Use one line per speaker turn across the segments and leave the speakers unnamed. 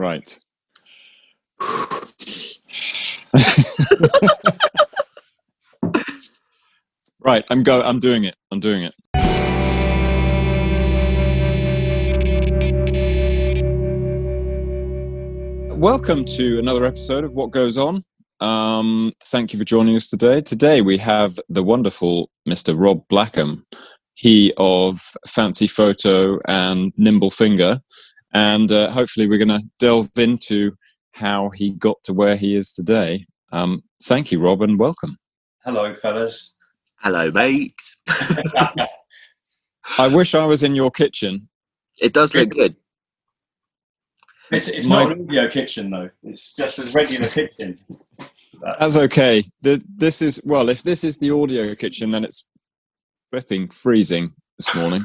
Right. Right, I'm doing it. Welcome to another episode of What Goes On. Thank you for joining us today. Today we have the wonderful Mr. Rob Blackham, he of Fancy Photo and Nimble Finger, and hopefully we're going to delve into how he got to where he is today. Thank you, Rob, and welcome.
Hello, fellas.
Hello, mate.
I wish I was in your kitchen.
It does look good.
It's not an audio kitchen, though. It's just a regular kitchen.
That's okay. This is, well, if this is the audio kitchen, then it's flipping freezing this morning.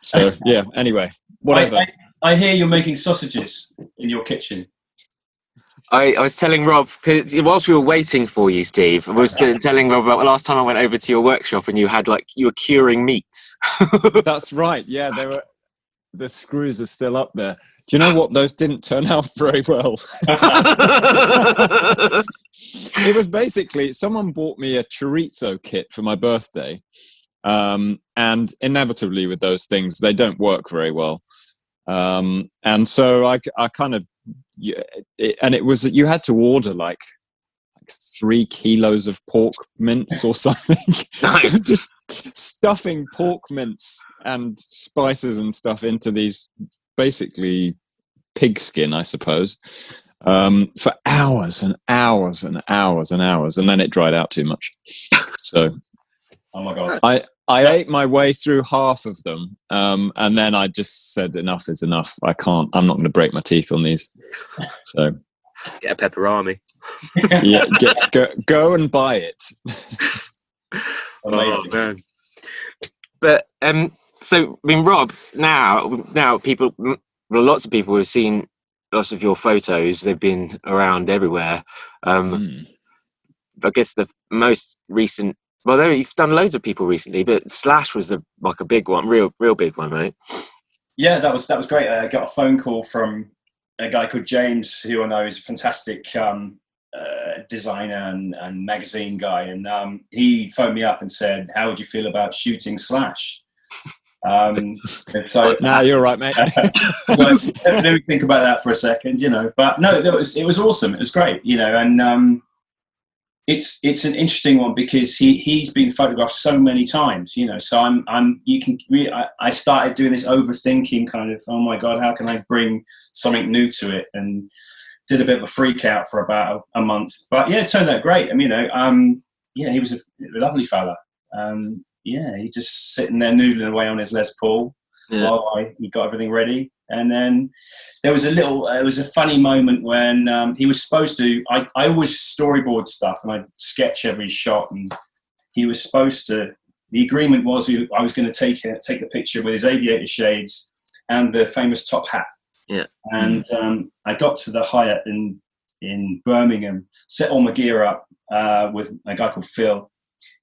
So, yeah, anyway, whatever.
I hear you're making sausages in your kitchen.
I was telling Rob, because whilst we were waiting for you, Steve, I was telling Rob about the last time I went over to your workshop and you were curing meats.
That's right. Yeah, the screws are still up there. Do you know what? Those didn't turn out very well. It was basically, someone bought me a chorizo kit for my birthday. And inevitably with those things, they don't work very well. And so I kind of, it was, you had to order like 3 kilos of pork mince or something.
Nice.
Just stuffing pork mince and spices and stuff into these basically pigskin, I suppose, for hours and hours and hours and hours, and then it dried out too much. So,
oh my God,
I ate my way through half of them, and then I just said enough is enough. I'm not going to break my teeth on these. So
get a pepperami.
Yeah, go and buy it.
Oh man! But so I mean, Rob, now people, well, lots of people have seen lots of your photos. They've been around everywhere. I guess the most recent. Well, you've done loads of people recently, but Slash was a big one, real big one, right?
Yeah, that was great. I got a phone call from a guy called James, who I know is a fantastic designer and magazine guy, and he phoned me up and said, "How would you feel about shooting Slash?" So
now you're right, mate.
Let me think about that for a second, But no, it was awesome. It was great, and. It's an interesting one because he's been photographed so many times, So I started doing this overthinking kind of, oh my God, how can I bring something new to it? And did a bit of a freak out for about a month, but yeah, it turned out great. He was a lovely fella. He's just sitting there noodling away on his Les Paul while he got everything ready. And then there was it was a funny moment when he was supposed to, I always storyboard stuff and I'd sketch every shot, and he was supposed to, the agreement was I was going to take the picture with his aviator shades and the famous top hat.
Yeah.
And I got to the Hyatt in Birmingham, set all my gear up with a guy called Phil,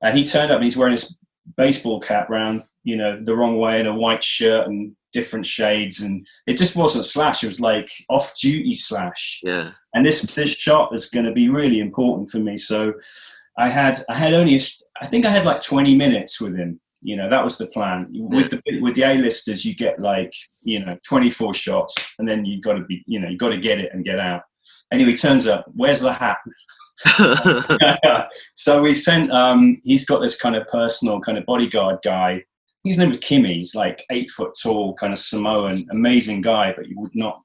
and he turned up and he's wearing his baseball cap round, the wrong way, and a white shirt and different shades, and it just wasn't Slash. It was like off-duty Slash.
Yeah. And
this shot is going to be really important for me. So I had only I think I had like 20 minutes with him. That was the plan. With the A-listers, you get like 24 shots, and then you got to get it and get out. Anyway, turns up. Where's the hat? So we sent. He's got this kind of personal kind of bodyguard guy. His name was Kimmy. He's like 8 foot tall, kind of Samoan, amazing guy, but you would not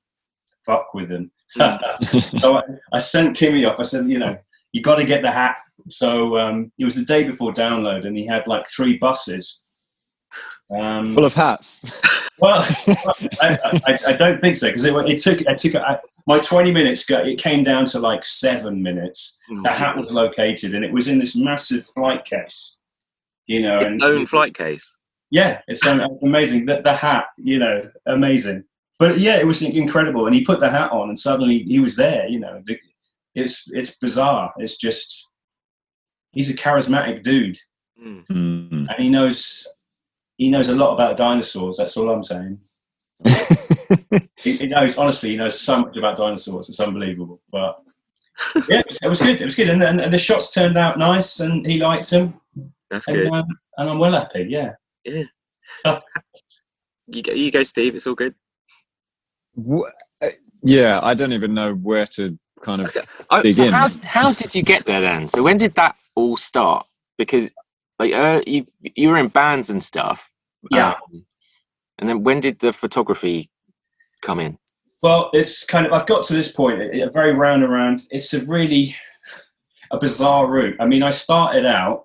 fuck with him. So I sent Kimmy off. I said, you got to get the hat. So it was the day before download, and he had like 3 buses
full of hats.
Well, I don't think so, because it took my 20 minutes. It came down to like 7 minutes. The hat was located, and it was in this massive flight case.
Its own flight case.
Yeah, it's amazing. The hat, amazing. But yeah, it was incredible. And he put the hat on, and suddenly he was there. It's bizarre. It's just, he's a charismatic dude, and he knows a lot about dinosaurs. That's all I'm saying. He knows, honestly, he knows so much about dinosaurs. It's unbelievable. But yeah, it was good. It was good, and the shots turned out nice, and he liked them.
That's good.
And I'm well happy. Yeah.
Yeah. You go, Steve. It's all good.
Yeah, I don't even know where to kind of dig
so
in.
How did you get there then? So when did that all start? Because like you were in bands and stuff.
Yeah.
And then when did the photography come in?
Well, it's kind of, I've got to this point, a very round. It's a really a bizarre route. I mean, I started out,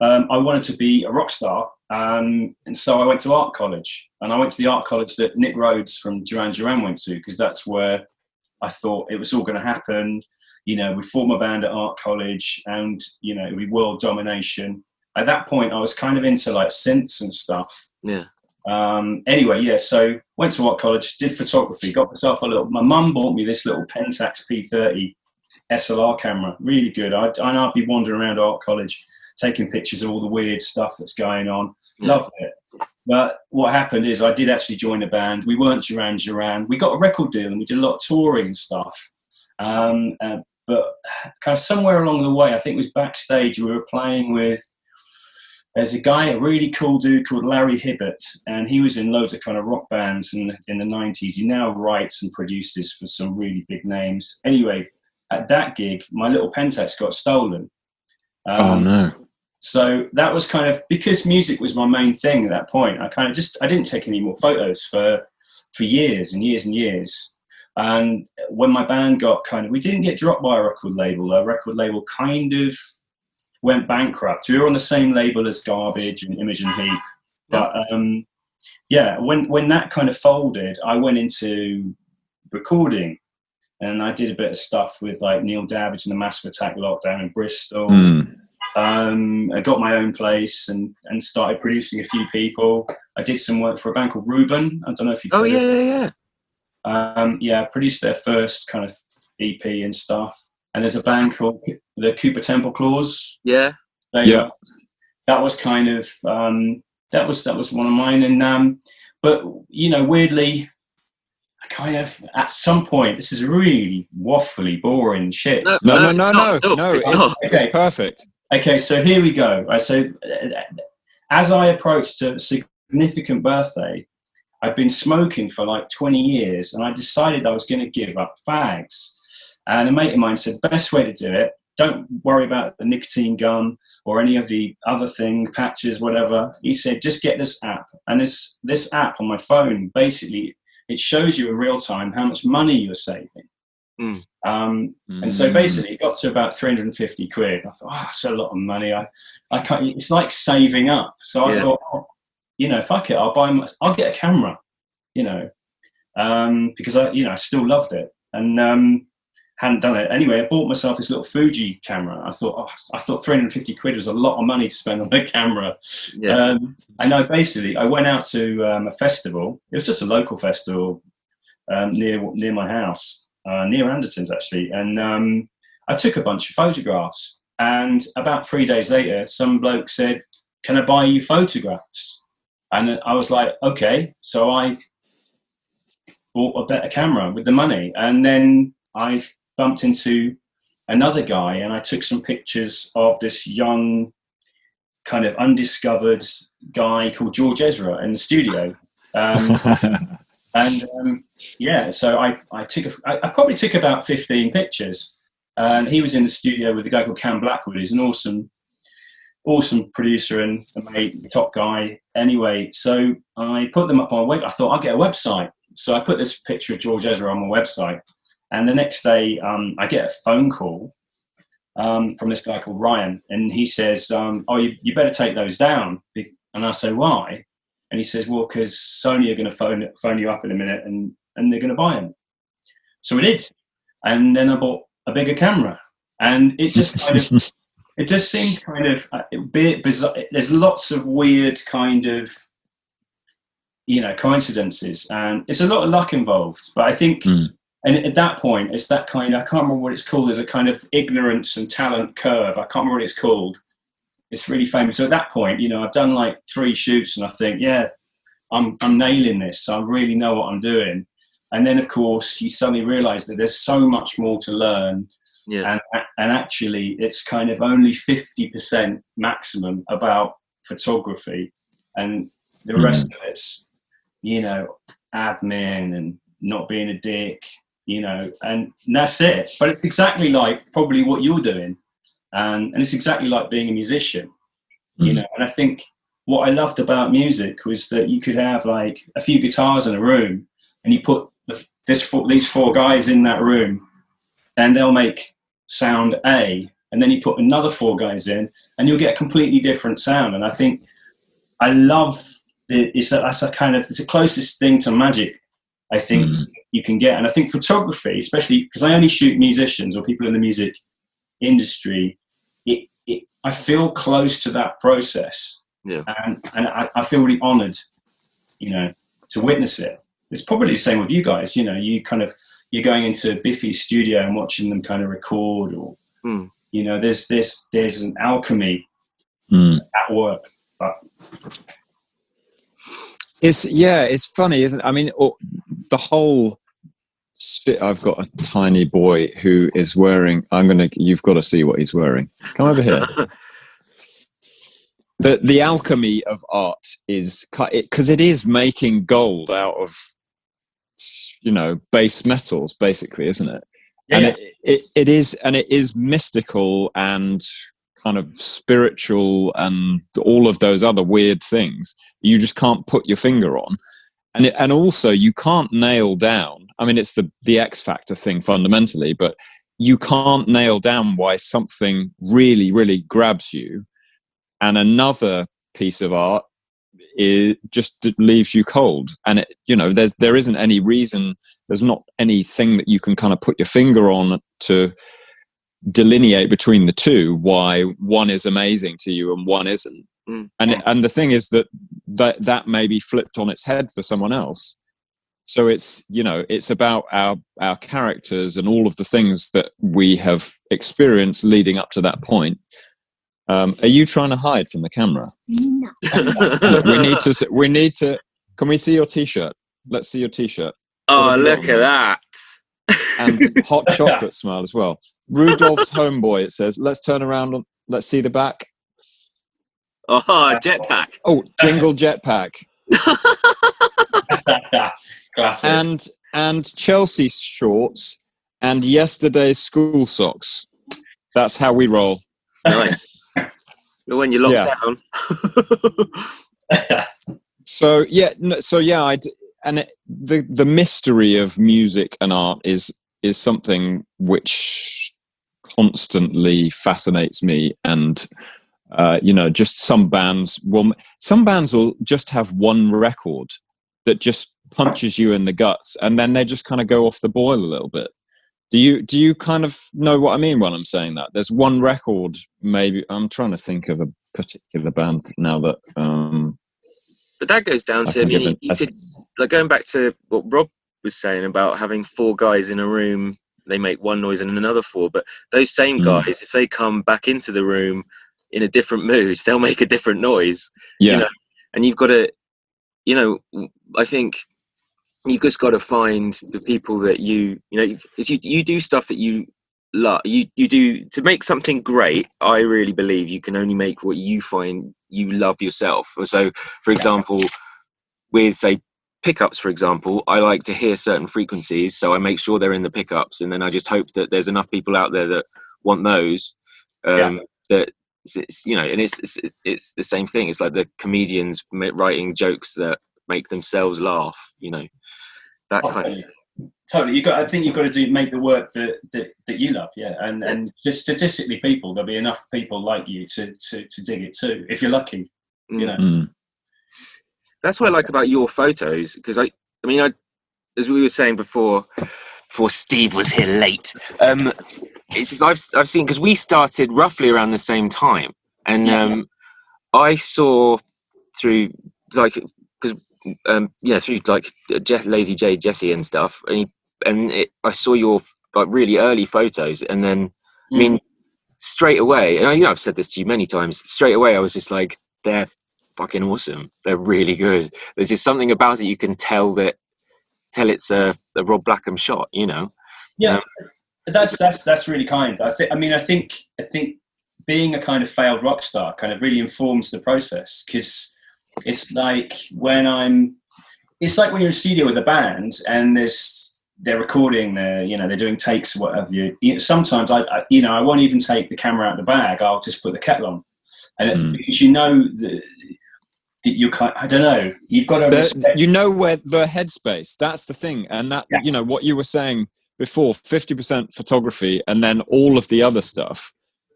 I wanted to be a rock star. And so I went to art college, and I went to the art college that Nick Rhodes from Duran Duran went to, because that's where I thought it was all going to happen. You know, we'd form a band at art college, and, you know, it'd be world domination. At that point, I was kind of into like synths and stuff.
Yeah.
Anyway, yeah, so went to art college, did photography, got myself my mum bought me this little Pentax P30 SLR camera, really good. I'd be wandering around art college, taking pictures of all the weird stuff that's going on. Loved it. But what happened is I did actually join a band. We weren't Duran Duran. We got a record deal and we did a lot of touring and stuff. But kind of somewhere along the way, I think it was backstage, we were playing with, there's a guy, a really cool dude called Larry Hibbert, and he was in loads of kind of rock bands in the 90s. He now writes and produces for some really big names. Anyway, at that gig, my little Pentax got stolen.
Oh no.
So that was kind of, because music was my main thing at that point, I didn't take any more photos for years and years and years. And when my band got we didn't get dropped by a record label kind of went bankrupt. We were on the same label as Garbage and Imogen Heap. But yeah, when that kind of folded, I went into recording. And I did a bit of stuff with like Neil Davidge and the Massive Attack Lockdown in Bristol. I got my own place and started producing a few people. I did some work for a band called Reuben. I don't know if you've heard of it. Yeah, I produced their first kind of EP and stuff. And there's a band called the Cooper Temple Claws.
Yeah.
That was kind of that was one of mine. And but you know, weirdly, kind of at some point, this is really waffly, boring shit.
No. It's perfect.
Okay, so here we go. So as I approached a significant birthday, I'd been smoking for like 20 years, and I decided I was going to give up fags. And a mate of mine said, the best way to do it, don't worry about the nicotine gum or any of the other thing, patches, whatever. He said, just get this app. And this app on my phone, basically, it shows you in real time how much money you're saving. And so basically it got to about 350 quid. I thought, that's a lot of money. I can't, it's like saving up. So I thought, you know, fuck it, I'll get a camera, you know, because I still loved it and hadn't done it. Anyway, I bought myself this little Fuji camera. I thought 350 quid was a lot of money to spend on a camera. And I went out to a festival. It was just a local festival near my house, near Anderton's actually. And I took a bunch of photographs. And about 3 days later, some bloke said, "Can I buy you photographs?" And I was like, okay. So I bought a better camera with the money. And then I bumped into another guy and I took some pictures of this young, kind of undiscovered guy called George Ezra in the studio. So I probably took about 15 pictures. And he was in the studio with a guy called Cam Blackwood, who's an awesome producer and a mate, top guy. Anyway, so I put them up on my website. I thought I'll get a website. So I put this picture of George Ezra on my website. And the next day, I get a phone call from this guy called Ryan. And he says, you better take those down. And I say, why? And he says, well, because Sony are going to phone you up in a minute and they're going to buy them. So we did. And then I bought a bigger camera. And it just kind of... It just seemed kind of a bit bizarre. There's lots of weird kind of, you know, coincidences, and it's a lot of luck involved. But I think, and at that point, it's that kind of, I can't remember what it's called. There's a kind of ignorance and talent curve. I can't remember what it's called. It's really famous. So at that point, you know, I've done like 3 shoots, and I think, yeah, I'm nailing this. So I really know what I'm doing. And then, of course, you suddenly realise that there's so much more to learn.
Yeah.
And actually, it's kind of only 50% maximum about photography, and the rest of it's, you know, admin and not being a dick, you know, and that's it. But it's exactly like probably what you're doing, and it's exactly like being a musician, you know. And I think what I loved about music was that you could have like a few guitars in a room, and you put these four guys in that room, and they'll make sound A, and then you put another four guys in, and you'll get a completely different sound. And I think I love it. It's the closest thing to magic I think you can get. And I think photography, especially because I only shoot musicians or people in the music industry, I feel close to that process.
Yeah.
And I feel really honoured, you know, to witness it. It's probably the same with you guys. You know, you're going into Biffy's studio and watching them kind of record, or you know, there's an alchemy at work. But
it's funny, isn't it? I mean, the whole. I've got a tiny boy who is wearing. You've got to see what he's wearing. Come over here. The alchemy of art is because it is making gold out of, you know, base metals, basically, isn't it? Yeah, and it is mystical and kind of spiritual and all of those other weird things you just can't put your finger on, and also you can't nail down. I mean, it's the X factor thing fundamentally, but you can't nail down why something really, really grabs you, and another piece of art just leaves you cold. And it, you know, there isn't any reason. There's not anything that you can kind of put your finger on to delineate between the two why one is amazing to you and one isn't. And the thing is that may be flipped on its head for someone else. So it's, you know, it's about our characters and all of the things that we have experienced leading up to that point. Are you trying to hide from the camera?
No.
we need to. Can we see your T-shirt? Let's see your T-shirt.
Oh, look at that!
And hot chocolate smile as well. Rudolph's homeboy. It says, "Let's turn around. Let's see the back."
Oh, jetpack!
Oh, jingle jetpack.
Classic.
And Chelsea shorts and yesterday's school socks. That's how we roll.
Nice. When you're locked down.
The mystery of music and art is something which constantly fascinates me. And you know, just some bands will just have one record that just punches you in the guts, and then they just kind of go off the boil a little bit. Do you kind of know what I mean when I'm saying that? There's one record, maybe. I'm trying to think of a particular band now that.
But that goes down to, I mean, you could, like, going back to what Rob was saying about having four guys in a room, they make one noise and another four. But those same guys, if they come back into the room in a different mood, they'll make a different noise.
Yeah.
You know? And you've got to, you know, I think you've just got to find the people that you know, is you do stuff that you love. You do, to make something great. I really believe you can only make what you find you love yourself. So, for example, with, say, pickups, for example, I like to hear certain frequencies, so I make sure they're in the pickups, and then I just hope that there's enough people out there that want those. That it's, you know, and it's the same thing. It's like the comedians writing jokes that make themselves laugh. You know, that kind of thing.
Totally. I think you've got to make the work that you love, and just statistically, there'll be enough people like you to dig it too, if you're lucky, you know.
That's what I like about your photos, because I mean, as we were saying before Steve was here late, it's just, I've seen, because we started roughly around the same time, and I saw through, like, because through, like, Lazy J, Jesse and stuff, I saw your, like, really early photos, and then I mean, straight away, and I've said this to you many times, straight away I was just like, they're fucking awesome. They're really good. There's just something about it you can tell it's a Rob Blackham shot, you know.
Yeah, that's really kind. I think being a kind of failed rock star kind of really informs the process, because it's like when you're in a studio with a band and they're recording, they're doing takes or whatever. Sometimes I won't even take the camera out of the bag. I'll just put the kettle on, and because that you can't. I don't know. You've got to
where the headspace. That's the thing, and that what you were saying before, 50% photography, and then all of the other stuff.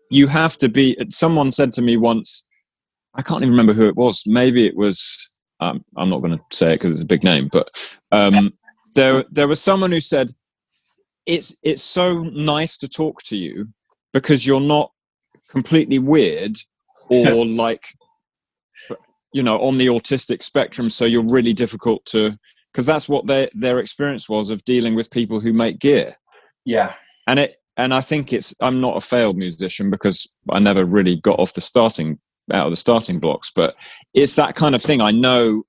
You have to be. Someone said to me once, I can't even remember who it was. Maybe it was. I'm not going to say it because it's a big name, but there was someone who said, "It's so nice to talk to you because you're not completely weird or like, on the autistic spectrum. So you're really difficult to." Because that's what their experience was of dealing with people who make gear.
Yeah,
and I think I'm not a failed musician because I never really got out of the starting blocks, but it's that kind of thing. I know,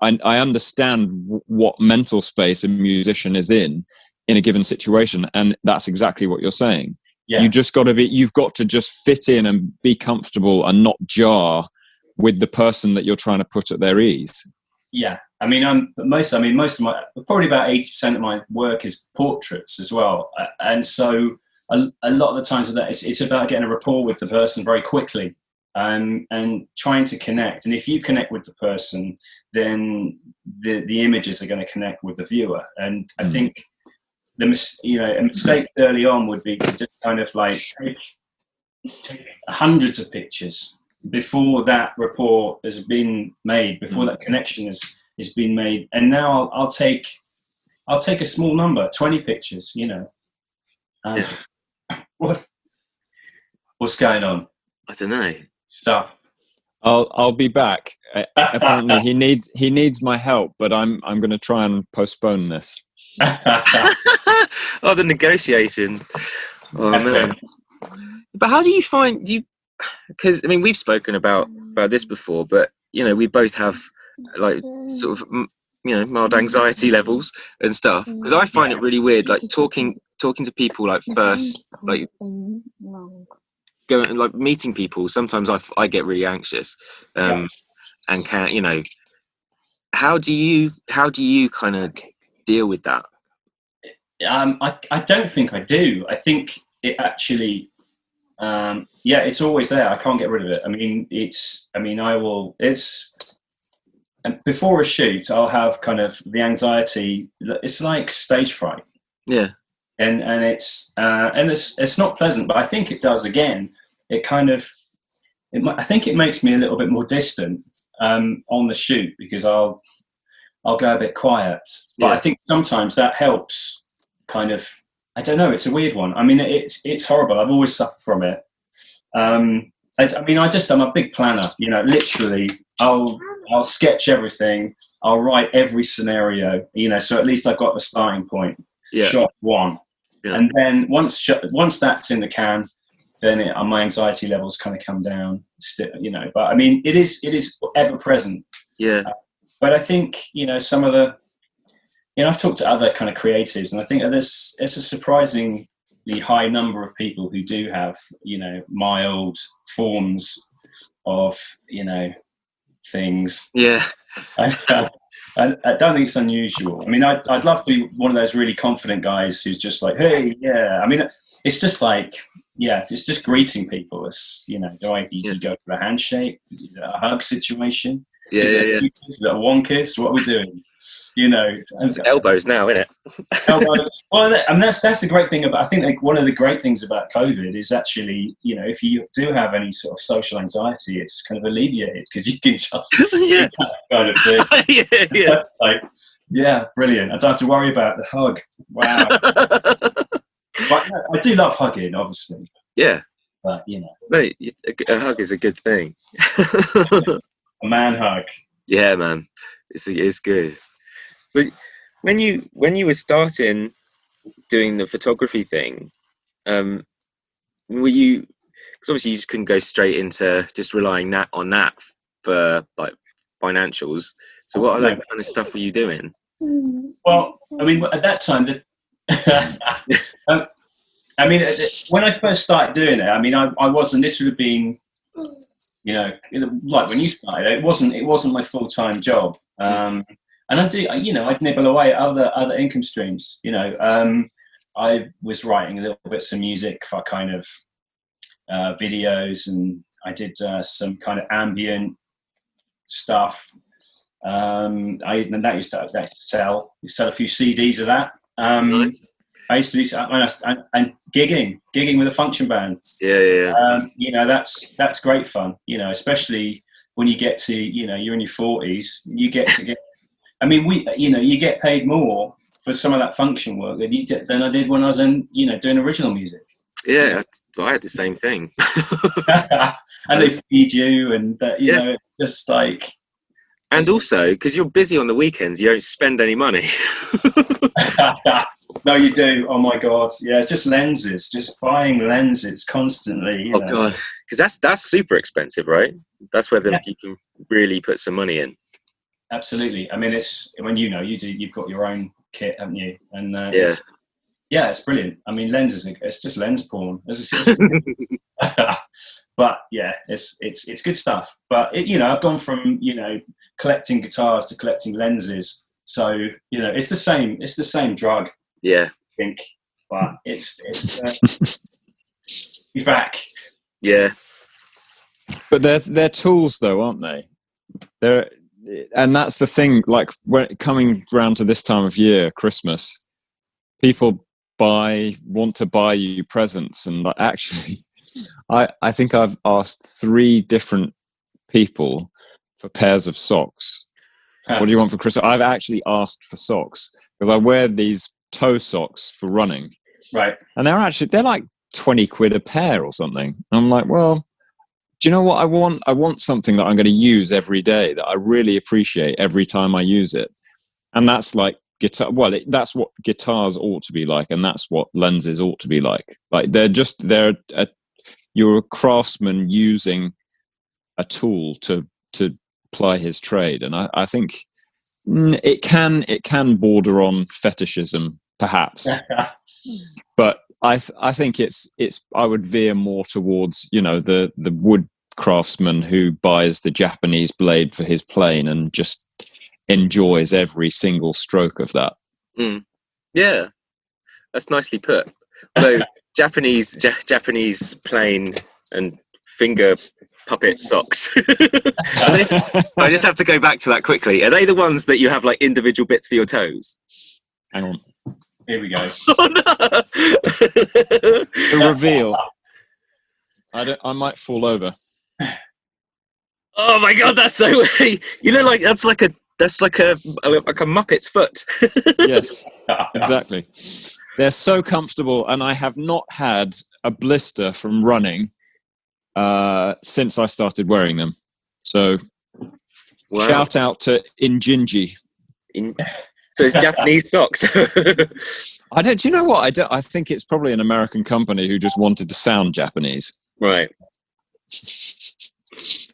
I understand what mental space a musician is in a given situation, and that's exactly what you're saying. Yeah. You've got to just fit in and be comfortable and not jar with the person that you're trying to put at their ease.
Yeah, most of my, probably about 80% of my work is portraits as well, and so a lot of the times with that, it's about getting a rapport with the person very quickly, and trying to connect. And if you connect with the person, then the images are going to connect with the viewer. And I think a mistake early on would be to just kind of like take hundreds of pictures before that rapport has been made, before that connection has been made. And now I'll take a small number, 20 pictures, What's going on?
I don't know.
Stuff.
I'll be back. Apparently he needs my help, but I'm going to try and postpone this.
Oh, the negotiations. Oh man. But how do you find because we've spoken about this before, but we both have like sort of mild anxiety levels and stuff, because I find it really weird, like talking to people, like first, like going, like meeting people. Sometimes I get really anxious, and can't, how do you kind of deal with that?
I don't think I do. I think it actually it's always there. I can't get rid of it. And before a shoot, I'll have kind of the anxiety. It's like stage fright.
Yeah.
And it's not pleasant, but I think it does. Again, I think it makes me a little bit more distant on the shoot, because I'll go a bit quiet. But I think sometimes that helps. Kind of, I don't know. It's a weird one. It's horrible. I've always suffered from it. I'm a big planner. Literally, I'll sketch everything. I'll write every scenario. So at least I've got the starting point. Yeah. Shot one. Yeah. And then once that's in the can, then my anxiety levels kind of come down. But it is ever present.
Yeah.
But I think some of the, I've talked to other kind of creatives, and I think it's a surprisingly high number of people who do have mild forms of things.
Yeah.
I don't think it's unusual. I'd love to be one of those really confident guys who's just like, hey, yeah. It's just like, it's just greeting people. It's, you go for a handshake? Is it a hug situation?
Yeah,
Is it a one kiss? What are we doing?
It's elbows now, isn't it?
Elbows. Well, that's the great thing about. I think like one of the great things about COVID is actually, if you do have any sort of social anxiety, it's kind of alleviated, because you can just kind of thing. Brilliant. I don't have to worry about the hug. Wow. But I do love hugging, obviously.
Yeah.
But
mate, a hug is a good thing.
A man hug.
Yeah, man, it's good. So when you were starting doing the photography thing, were you? Because obviously you just couldn't go straight into just relying on that for like financials. So what other kind of stuff were you doing?
Well, I mean, at that time, I mean, when I first started doing it, I mean, I wasn't. This would have been, you know, like when you started, it wasn't my full-time job. And I'd nibble away at other income streams. You know, I was writing a little bits of music for kind of videos, and I did some kind of ambient stuff. And that used to sell. You sell a few CDs of that. I used to do and gigging with a function band.
Yeah.
You know, that's great fun. You know, especially when you get to, you know, you're in your 40s, you get. I mean, you get paid more for some of that function work than I did when I was doing original music.
Yeah, I had the same thing.
And they feed you, and you know, it's just like.
And also, because you're busy on the weekends, you don't spend any money.
No, you do. Oh my God! Yeah, it's just lenses. Just buying lenses constantly. You know.
God, because that's super expensive, right? That's where you can really put some money in.
Absolutely. I mean, it's when you've got your own kit, haven't you? And it's brilliant. I mean, lenses. It's just lens porn. But yeah, it's good stuff. But I've gone from collecting guitars to collecting lenses. So it's the same drug.
Yeah,
I think, but it's you're back.
Yeah,
but they're tools, though, aren't they? And that's the thing. Like when coming round to this time of year, Christmas, people want to buy you presents, and actually, I think I've asked 3 different people for pairs of socks. What do you want for Christmas? I've actually asked for socks because I wear these toe socks for running,
right?
And they're like 20 quid a pair or something. And I'm like, well, do you know what I want? I want something that I'm going to use every day, that I really appreciate every time I use it. And that's like guitar. Well, that's what guitars ought to be like, and that's what lenses ought to be like. Like you're a craftsman using a tool to ply his trade, and I think it can border on fetishism, perhaps. But I think it's I would veer more towards the wood craftsman who buys the Japanese blade for his plane and just enjoys every single stroke of that.
Yeah, that's nicely put. Although Japanese plane and finger puppet socks. I just have to go back to that quickly. Are they the ones that you have like individual bits for your toes?
Hang on.
Here we go.
Oh, no.
The reveal. I might fall over.
Oh my God, that's so weird. You look like that's like a Muppet's foot.
Yes, exactly. They're so comfortable, and I have not had a blister from running since I started wearing them. So,
wow.
Shout out to Injinji.
So it's Japanese socks.
Do you know what? I think it's probably an American company who just wanted to sound Japanese.
Right.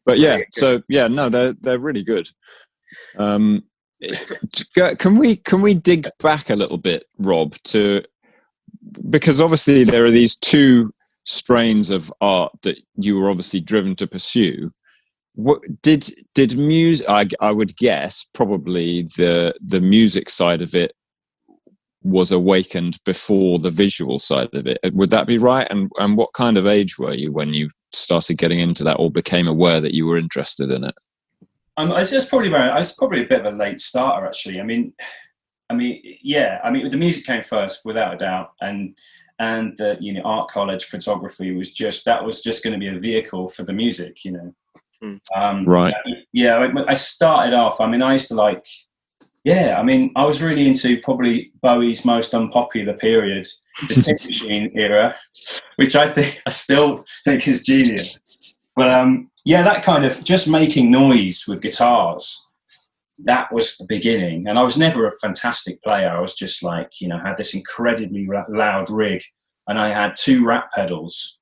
But yeah, so yeah, no, they're really good. Can we dig back a little bit, Rob, because obviously there are these 2 strains of art that you were obviously driven to pursue. What did music? I would guess probably the music side of it was awakened before the visual side of it. Would that be right? And what kind of age were you when you started getting into that, or became aware that you were interested in it?
I was probably a bit of a late starter, actually. I mean, the music came first, without a doubt, and art college photography was just going to be a vehicle for the music,
Right.
Yeah, I started off. I mean, I used to like. Yeah, I mean, I was really into probably Bowie's most unpopular period, the Tin Machine era, which I still think is genius. But that kind of just making noise with guitars, that was the beginning. And I was never a fantastic player. I was just like, had this incredibly loud rig, and I had 2 rat pedals,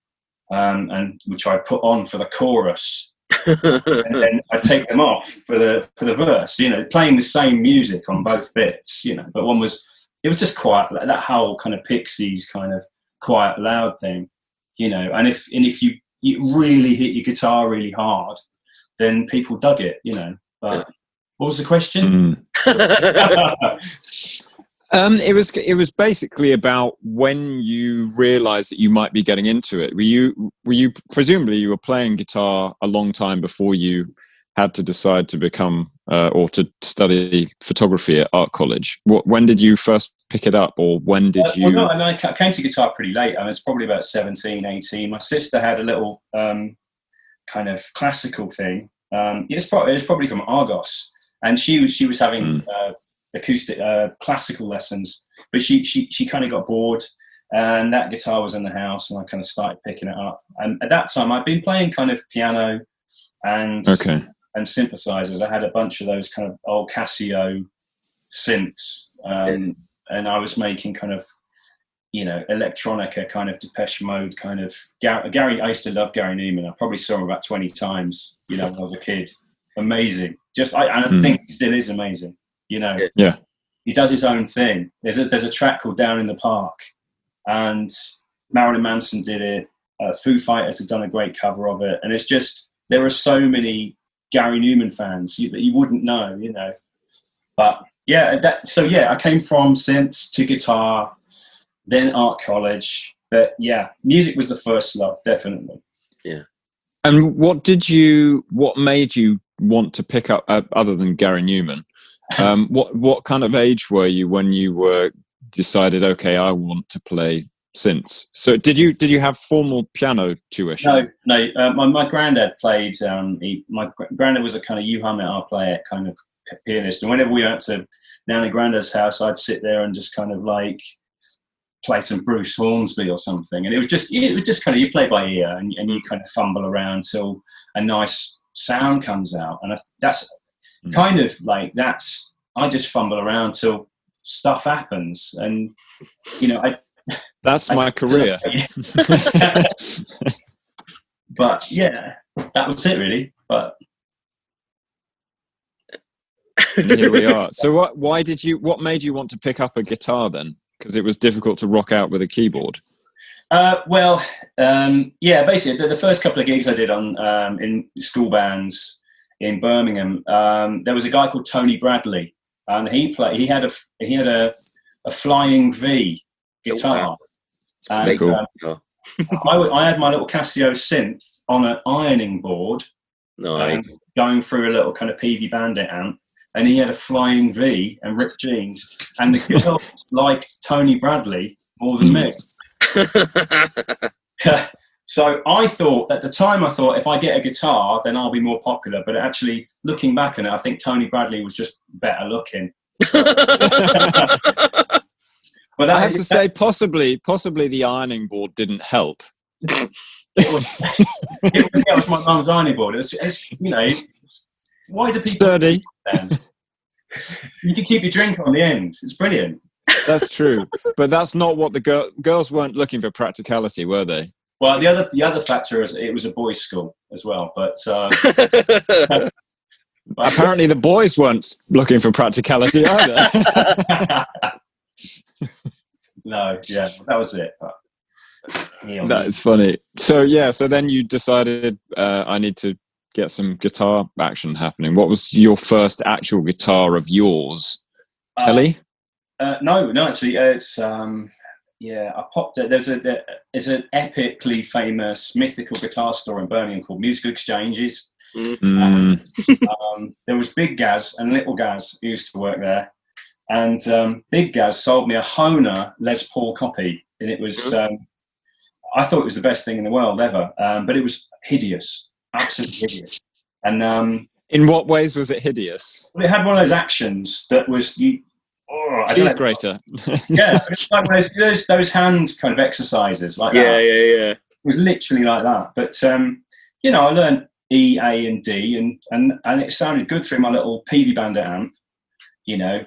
and which I put on for the chorus. and then I take them off for the verse, playing the same music on both bits, but it was just quiet, like that whole kind of Pixies kind of quiet loud thing, and if you really hit your guitar really hard, then people dug it, but what was the question?
It was basically about when you realized that you might be getting into it. Were you presumably you were playing guitar a long time before you had to decide to become or to study photography at art college? When did you first pick it up, or when did you?
Well, no, I came to guitar pretty late. I was probably about 17, 18. My sister had a little kind of classical thing. It was probably from Argos, and she was having acoustic classical lessons, but she kind of got bored, and that guitar was in the house, and I kind of started picking it up. And at that time, I'd been playing kind of piano and synthesizers. I had a bunch of those kind of old Casio synths, and I was making kind of electronica, kind of Depeche Mode, kind of Gary. I used to love Gary Newman. I probably saw him about 20 times when I was a kid. Amazing, I think it still is amazing.
Yeah,
he does his own thing. There's a track called Down in the Park, and Marilyn Manson did it. Foo Fighters have done a great cover of it, and it's just, there are so many Gary Newman fans that you wouldn't know, but I came from synths to guitar, then art college, but music was the first love, definitely.
And what made you want to pick up, other than Gary Newman? What kind of age were you when you decided, okay, I want to play synths? So did you have formal piano tuition?
No. My granddad played. My granddad was a kind of U-Hammer player, kind of pianist, and whenever we went to Nan and Granddad's house, I'd sit there and just kind of like play some Bruce Hornsby or something, and it was just kind of, you play by ear, and you kind of fumble around till a nice sound comes out, and that's kind of like I just fumble around till stuff happens, and
that's my career.
But that was it really. But
here we are. So what made you want to pick up a guitar then? Because it was difficult to rock out with a keyboard.
Basically the first couple of gigs I did on in school bands in Birmingham, there was a guy called Tony Bradley, and he had a Flying V guitar. And,
cool.
I had my little Casio synth on an ironing board, going through a little kind of PV Bandit amp, and he had a Flying V and ripped jeans, and the girls liked Tony Bradley more than me. So I thought, at the time, if I get a guitar, then I'll be more popular. But actually, looking back on it, I think Tony Bradley was just better looking. But
I have to say, possibly the ironing board didn't help.
It was my mum's ironing board. It's why do people
sturdy?
You can keep your drink on the end. It's brilliant.
That's true, but that's not what the girls weren't looking for. Practicality, were they?
Well, the other factor is it was a boys' school as well, but
apparently the boys weren't looking for practicality either.
No, that was it. But,
that is funny. So then you decided I need to get some guitar action happening. What was your first actual guitar of yours? Telly?
No, actually, it's I popped it. There's an epically famous mythical guitar store in Birmingham called Musical Exchanges. And, there was Big Gaz and Little Gaz who used to work there, and Big Gaz sold me a Hohner Les Paul copy, and it was I thought it was the best thing in the world ever, but it was hideous, absolutely hideous. And
in what ways was it hideous?
Well, it had one of those actions that was
cheese grater.
Yeah, it's like those hand kind of exercises like that.
Yeah.
It was literally like that. But I learned E, A, and D, and it sounded good through my little PV Bandit amp. No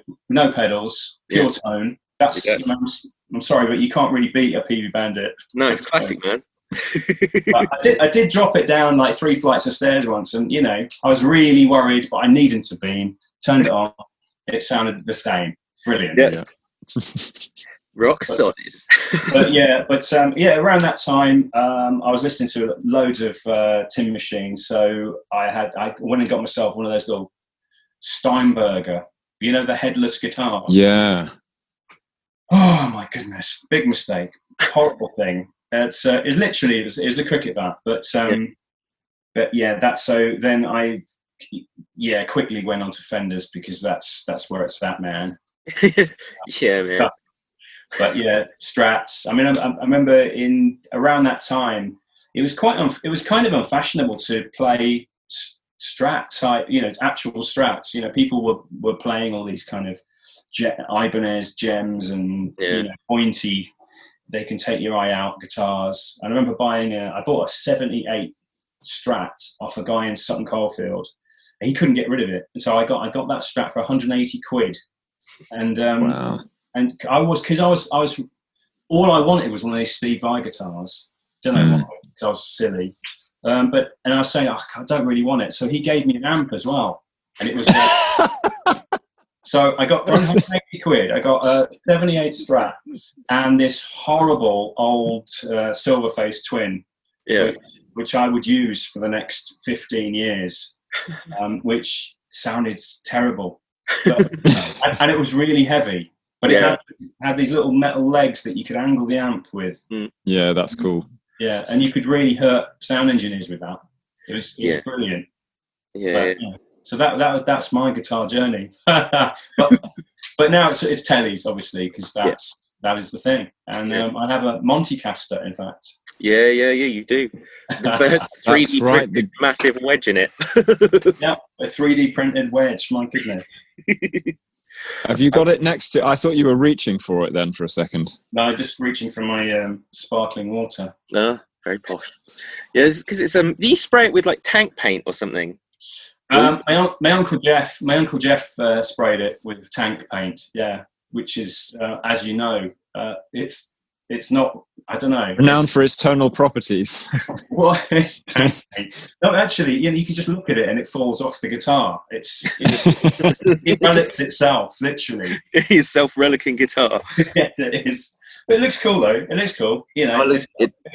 pedals, pure tone. That's I'm sorry, but you can't really beat a PV Bandit.
No, it's classic, man.
But I did drop it down like 3 flights of stairs once, and I was really worried, but I needed to be. Turned it on, it sounded the same. Brilliant.
Yeah. Rock solid.
Around that time, I was listening to loads of Tin Machine, so I went and got myself one of those little Steinberger, the headless guitars.
Yeah.
Oh my goodness, big mistake, horrible thing. It's literally a cricket bat, but that's so. Then I quickly went on to Fenders because that's where it's at, man.
Yeah, man.
But Strats. I mean, I remember around that time, it was kind of unfashionable to play Strats, actual Strats. People were playing all these kind of Ibanez gems and pointy. They can take your eye out guitars. I remember I bought a 78 Strat off a guy in Sutton Coldfield. And he couldn't get rid of it, and so I got that Strat for 180 quid. And
wow.
And I was all I wanted was one of these Steve Vai guitars. Don't know why, because I was silly. And I was saying, I don't really want it. So he gave me an amp as well, and it was. So I got 180 quid. I got a 78 Strat and this horrible old Silverface Twin, which I would use for the next 15 years, which sounded terrible. And it was really heavy, but it had these little metal legs that you could angle the amp with.
Yeah, that's cool.
Yeah, and you could really hurt sound engineers with that. It was brilliant.
Yeah.
So that's my guitar journey. but now it's tellies, obviously, because that is the thing. And I have a Montecaster, in fact.
Yeah, you do. The first 3D printed massive wedge in it.
Yeah, a 3D printed wedge. My goodness.
Have you got it next to? I thought you were reaching for it then for a second.
No, just reaching for my sparkling water.
No, very posh. Yeah, because it's do you spray it with like tank paint or something?
My uncle Jeff sprayed it with tank paint. Yeah, which is as you know, it's not. I don't know.
Renowned for its tonal properties.
Well, no, actually, you can just look at it and it falls off the guitar. It relics itself, literally.
It's self-relicing guitar.
Yeah, it is. But it looks cool, though. It looks cool.
It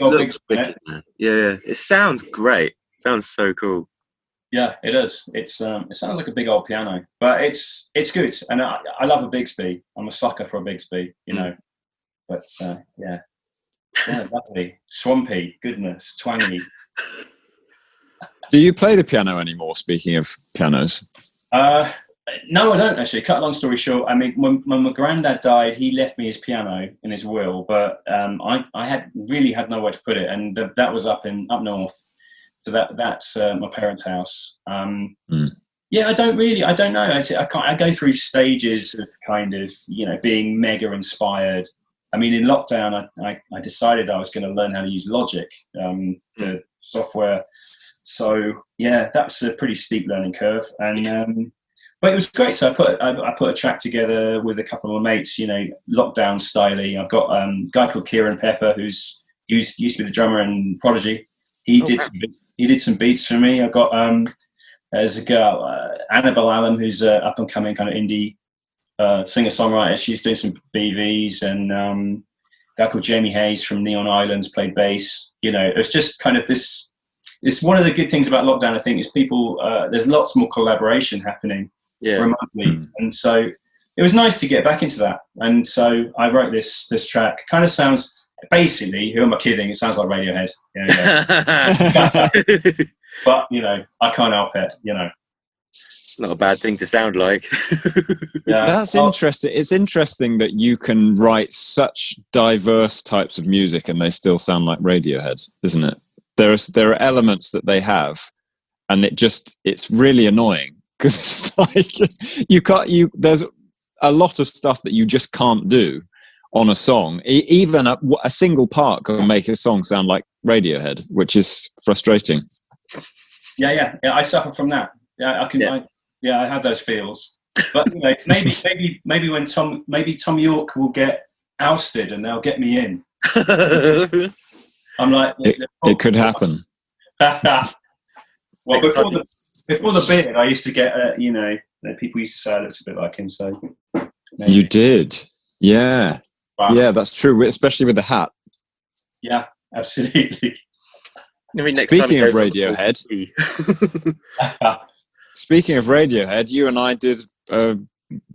looks wicked, man. Yeah, it sounds great. It sounds so cool.
Yeah, it does. It sounds like a big old piano, but it's good. And I love a Bigsby. I'm a sucker for a Bigsby, But lovely, swampy, goodness, twangy.
Do you play the piano anymore? Speaking of pianos,
no, I don't actually. Cut a long story short, I mean, when my granddad died, he left me his piano in his will, but I had nowhere to put it, and that was up north. So that's my parents' house. Yeah, I don't know. I go through stages of kind of being mega inspired. I mean, in lockdown, I decided I was going to learn how to use Logic, the software. So yeah, that's a pretty steep learning curve, and but it was great. So I put a track together with a couple of my mates, lockdown styly. I've got a guy called Kieran Pepper who's used to be the drummer in Prodigy. He did some beats for me. I've got there's a girl, Annabelle Allen, who's up and coming kind of indie singer-songwriter. She's doing some BVs, and a guy called Jamie Hayes from Neon Islands played bass. It's just kind of this. It's one of the good things about lockdown, I think, is people. There's lots more collaboration happening remotely, and so it was nice to get back into that. And so I wrote this track. Kind of sounds basically. Who am I kidding? It sounds like Radiohead. But I can't help it.
It's not a bad thing to sound like.
Yeah. That's interesting. It's interesting that you can write such diverse types of music and they still sound like Radiohead, isn't it? There are elements that they have, and it's really annoying because it's like there's a lot of stuff that you just can't do on a song. Even a single part can make a song sound like Radiohead, which is frustrating.
Yeah. I suffer from that. Yeah, I can. Yeah. I have those feels. But maybe when Tom York will get ousted and they'll get me in. I'm like,
it could happen.
Well, before the beard, I used to get, people used to say I looked a bit like him. So maybe.
You did, yeah,
But,
yeah, that's true, especially with the hat.
Yeah, absolutely.
Speaking of Radiohead, you and I did a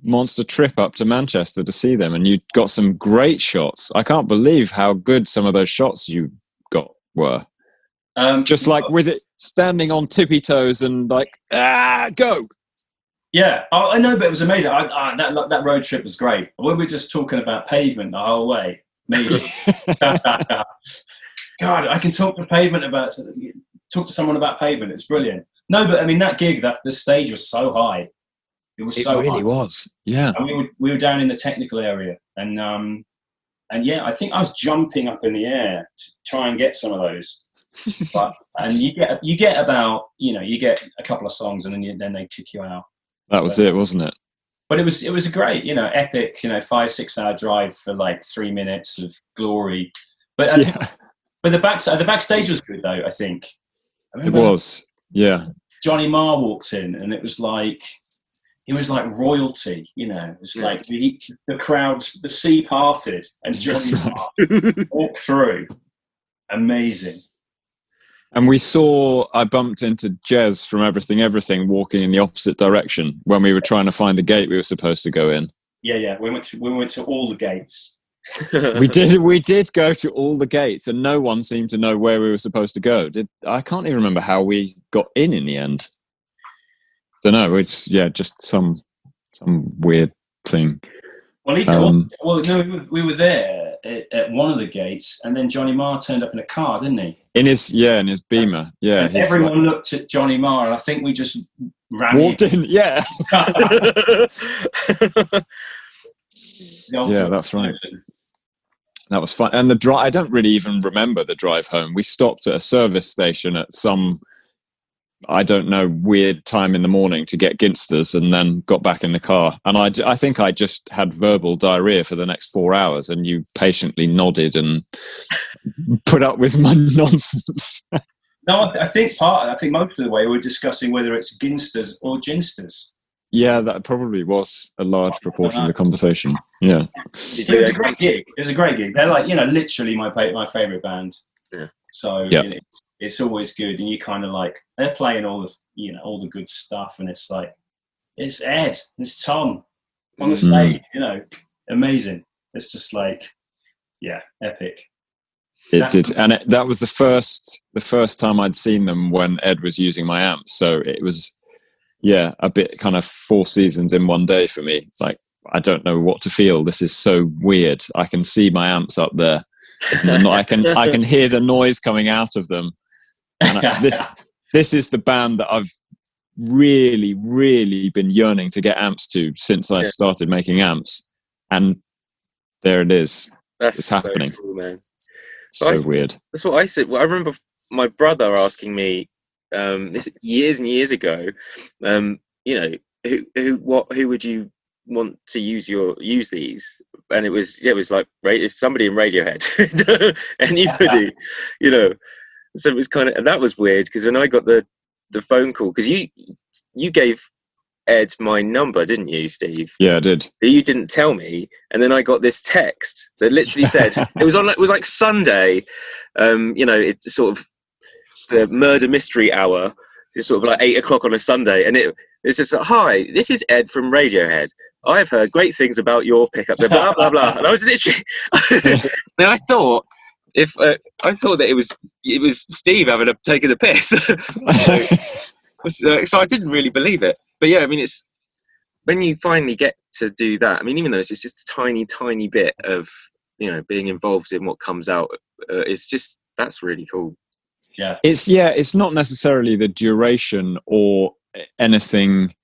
monster trip up to Manchester to see them, and you got some great shots. I can't believe how good some of those shots you got were. Just like with it standing on tippy toes and like, go.
Yeah, I know, but it was amazing. That road trip was great. We were just talking about pavement the whole way. Maybe. God, I can talk to someone about pavement. It's brilliant. No, but I mean that gig, the stage was so high. It really
was. Yeah.
And we were down in the technical area, and yeah, I think I was jumping up in the air to try and get some of those. And you get about you get a couple of songs, and then they kick you out.
That was it, wasn't it?
But it was a great, epic, 5-6 hour drive for like 3 minutes of glory. But but the backstage was good though. I think
it was. Yeah.
Johnny Marr walked in, and it was like royalty. It was like the crowd, the sea parted, and Johnny Marr walked through. Amazing.
And I bumped into Jez from Everything walking in the opposite direction when we were trying to find the gate we were supposed to go in.
Yeah. We went to all the gates.
We did go to all the gates, and no one seemed to know where we were supposed to go. I can't even remember how we got in the end. Don't know. It's just some weird thing.
Well, no, we were there at one of the gates, and then Johnny Marr turned up in a car, didn't he? In his Beamer. Yeah. And everyone looked at Johnny Marr, and I think we just
walked in. Yeah. Yeah, that's right. That was fun. And the drive, I don't really even remember the drive home. We stopped at a service station at some, I don't know, weird time in the morning to get Ginsters, and then got back in the car. And I think I just had verbal diarrhea for the next 4 hours, and you patiently nodded and put up with my nonsense.
No, I think most of the way we're discussing whether it's Ginsters or Ginsters.
Yeah, that probably was a large proportion of the conversation. Yeah.
It was a great gig. They're like, literally my favourite band.
Yeah.
So it's always good, and you kind of like, they're playing all the good stuff, and it's like, it's Ed, it's Tom on the stage, amazing. It's just like, epic.
It did, and that was the first time I'd seen them when Ed was using my amp. So it was, a bit kind of 4 seasons in one day for me. Like, I don't know what to feel. This is so weird. I can see my amps up there. And I can hear the noise coming out of them. And this is the band that I've really, really been yearning to get amps to since I started making amps. And there it is. It's happening.
So cool, man.
So weird. That's
what I said. Well, I remember my brother asking me this years and years ago, who would you want to use these? And it was like, right, it's somebody in Radiohead. Anybody, so it was kind of, and that was weird, because when I got the phone call, because you gave Ed my number, didn't you, Steve?
Yeah, I did.
But you didn't tell me, and then I got this text that literally said it was like Sunday, it's sort of the murder mystery hour. It's sort of like 8 o'clock on a Sunday, and it's just like, hi, this is Ed from Radiohead. I've heard great things about your pickups, blah blah blah. And I was literally, and I thought that it was Steve having taken the piss. So I didn't really believe it. But yeah, I mean, it's when you finally get to do that. I mean, even though it's just a tiny bit of being involved in what comes out, that's really cool.
Yeah,
it's not necessarily the duration or anything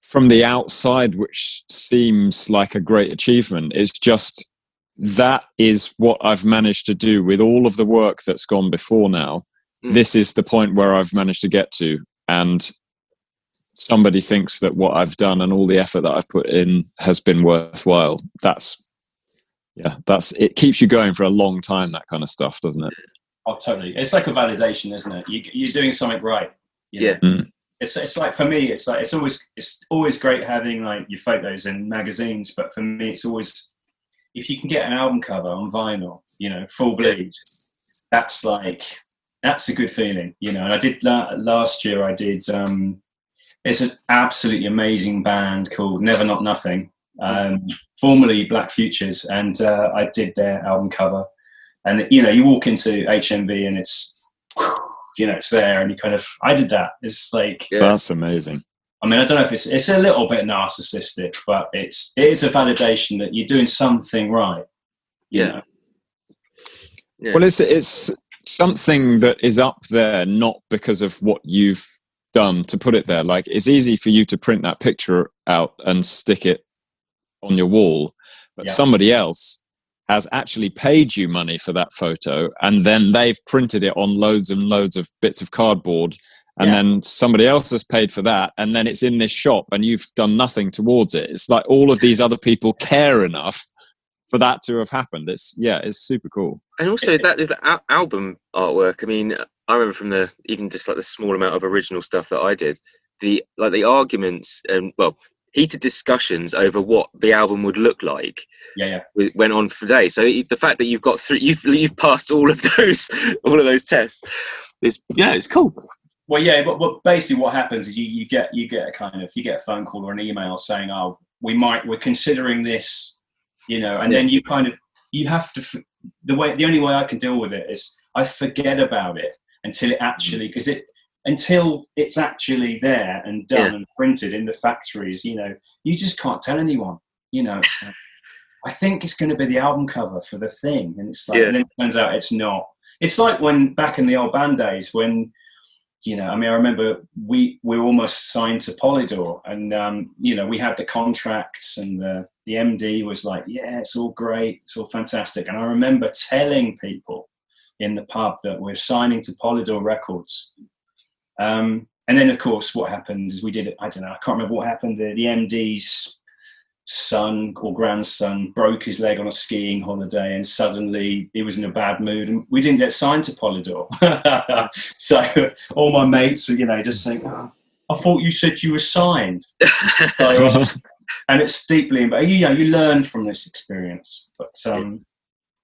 from the outside which seems like a great achievement. It's just that is what I've managed to do with all of the work that's gone before now. This is the point where I've managed to get to, and somebody thinks that what I've done and all the effort that I've put in has been worthwhile. That's Yeah, it keeps you going for a long time, that kind of stuff, doesn't it?
Oh, totally. It's like a validation, isn't it? You're doing something right. You know?
Yeah.
It's like, for me, it's always great having like your photos in magazines, but for me, it's always, if you can get an album cover on vinyl, you know, full bleed, that's a good feeling, you know. And I did last year. I did. It's an absolutely amazing band called Never Not Nothing, formerly Black Futures, and I did their album cover. And you know, you walk into HMV and it's, you know, it's there, and you kind of, I did that. It's like,
that's amazing.
I mean, I don't know if it's a little bit narcissistic, but it is a validation that you're doing something right. You know?
Yeah. Well, it's something that is up there, not because of what you've done to put it there. Like, it's easy for you to print that picture out and stick it on your wall, but somebody else has actually paid you money for that photo, and then they've printed it on loads and loads of bits of cardboard, and then somebody else has paid for that, and then it's in this shop and you've done nothing towards it. It's like all of these other people care enough for that to have happened. It's super cool.
And also that is the album artwork. I mean, I remember from even just like the small amount of original stuff that I did, the arguments and heated discussions over what the album would look like. Went on for days. So the fact that you've got you've passed all of those tests is it's cool.
Well, but basically what happens is you get a phone call or an email saying, oh, we're considering this, you know, and then you have to, the only way I can deal with it is I forget about it until it actually, until it's actually there and done and printed in the factories, you know, you just can't tell anyone, you know. It's like, I think it's going to be the album cover for the thing, and it's like, and then it turns out it's not. It's like when back in the old band days when, you know, I mean, I remember we were almost signed to Polydor, and you know, we had the contracts, and the MD was like, yeah, it's all great, it's all fantastic. And I remember telling people in the pub that we're signing to Polydor Records. And then, of course, what happened is we did it. I don't know. I can't remember what happened. The MD's son or grandson broke his leg on a skiing holiday, and suddenly he was in a bad mood, and we didn't get signed to Polydor. So all my mates were, you know, just saying, oh, "I thought you said you were signed." So, and it's deeply, but you know, you learn from this experience, but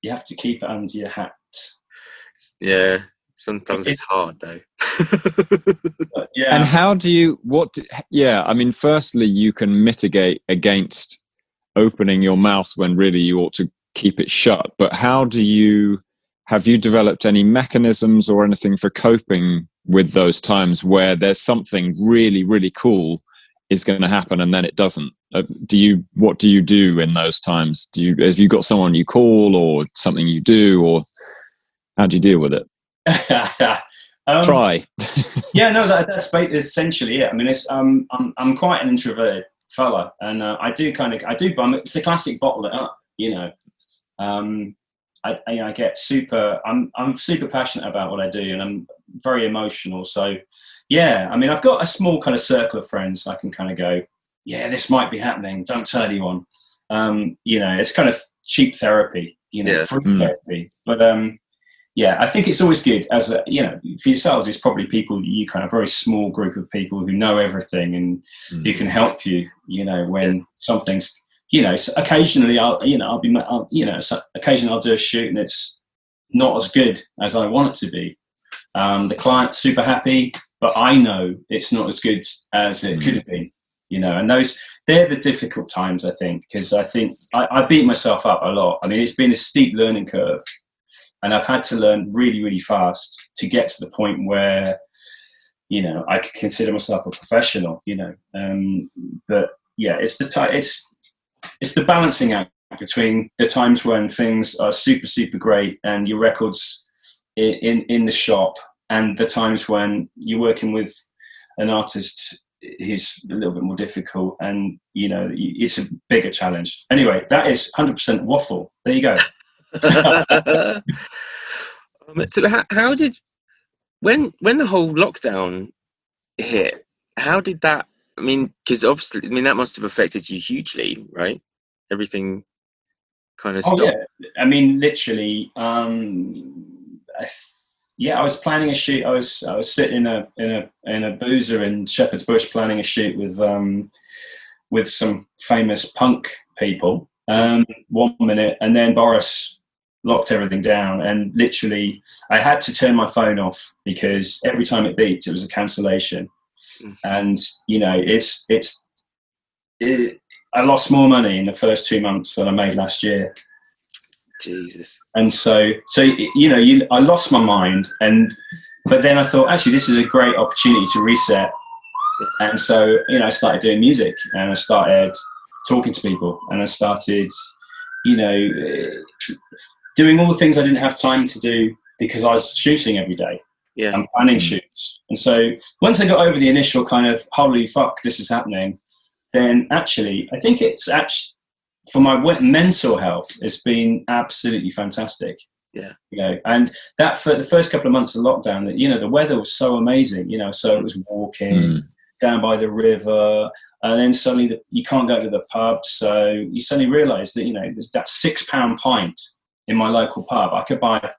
you have to keep it under your hat.
Yeah. Sometimes it's hard though.
And how do you, I mean, firstly, you can mitigate against opening your mouth when really you ought to keep it shut. But have you developed any mechanisms or anything for coping with those times where there's something really, really cool is going to happen and then it doesn't? What do you do in those times? Have you got someone you call or something you do, or how do you deal with it? Try.
That's essentially it. I mean, it's I'm quite an introverted fella, and I do bum. It's the classic bottle it up, you know. I get super. I'm super passionate about what I do, and I'm very emotional. So, yeah, I mean, I've got a small kind of circle of friends I can kind of go, yeah, this might be happening. Don't tell anyone. You know, it's kind of cheap therapy, you know, free therapy, but yeah, I think it's always good as you know, for yourselves, it's probably people, you kind of very small group of people who know everything and who can help you, you know, when something's, you know, occasionally occasionally I'll do a shoot and it's not as good as I want it to be. The client's super happy, but I know it's not as good as it could have been, you know, and they're the difficult times, I think, because I think I beat myself up a lot. I mean, it's been a steep learning curve. And I've had to learn really, really fast to get to the point where, you know, I could consider myself a professional, you know. But yeah, it's the balancing act between the times when things are super, super great and your record's in the shop, and the times when you're working with an artist who's a little bit more difficult, and you know, it's a bigger challenge. Anyway, that is 100% waffle. There you go.
So how did when the whole lockdown hit, how did that, I mean, because obviously, I mean, that must have affected you hugely, right? Everything kind of
Oh
stop?
yeah, I mean, literally. I was planning a shoot. I was sitting in a boozer in Shepherd's Bush planning a shoot with some famous punk people. 1 minute, and then Boris locked everything down, and literally I had to turn my phone off because every time it beeped, it was a cancellation. And I lost more money in the first 2 months than I made last year.
Jesus.
And so I lost my mind, but then I thought, actually, this is a great opportunity to reset. And so, I started doing music, and I started talking to people, and I started, doing all the things I didn't have time to do because I was shooting every day.
Yeah.
And planning shoots. And so once I got over the initial kind of, holy fuck, this is happening, then actually, I think it's actually, for my mental health, it's been absolutely fantastic.
Yeah.
And that for the first couple of months of lockdown, the weather was so amazing, so it was walking down by the river, and then suddenly you can't go to the pub. So you suddenly realize that, there's that £6 pint in my local pub. I could buy,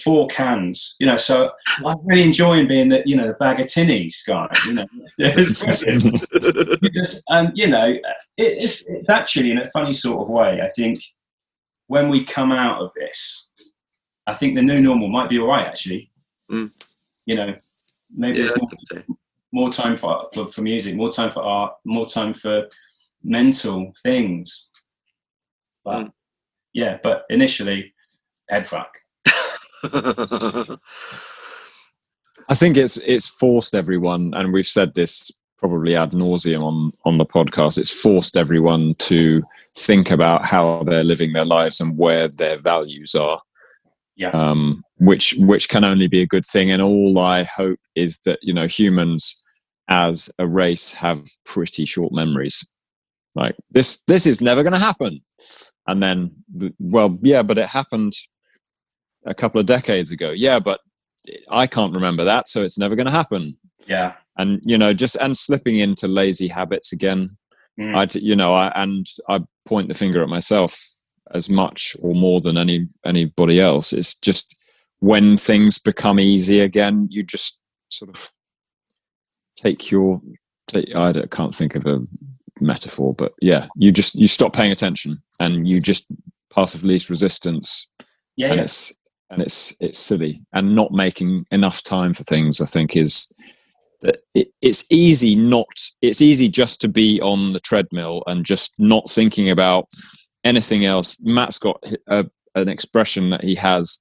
4 cans, so I'm really enjoying being the bag of tinnies guy, It's brilliant. Because, it's actually, in a funny sort of way, I think when we come out of this, I think the new normal might be all right, actually. Maybe there's more time for music, more time for art, more time for mental things. But but initially, head fuck.
I think it's forced everyone, and we've said this probably ad nauseum on the podcast. It's forced everyone to think about how they're living their lives and where their values are.
Yeah.
Which can only be a good thing. And all I hope is that humans as a race have pretty short memories. Like this is never going to happen. And then, but it happened a couple of decades ago. Yeah, but I can't remember that, so it's never going to happen.
Yeah.
And and slipping into lazy habits again. I point the finger at myself as much or more than anybody else. It's just when things become easy again, you just sort of I can't think of a metaphor, but yeah, you stop paying attention and you just path of least resistance.
Yeah.
And it's silly, and not making enough time for things, I think, is that it's easy just to be on the treadmill and just not thinking about anything else. Matt's got an expression that he has,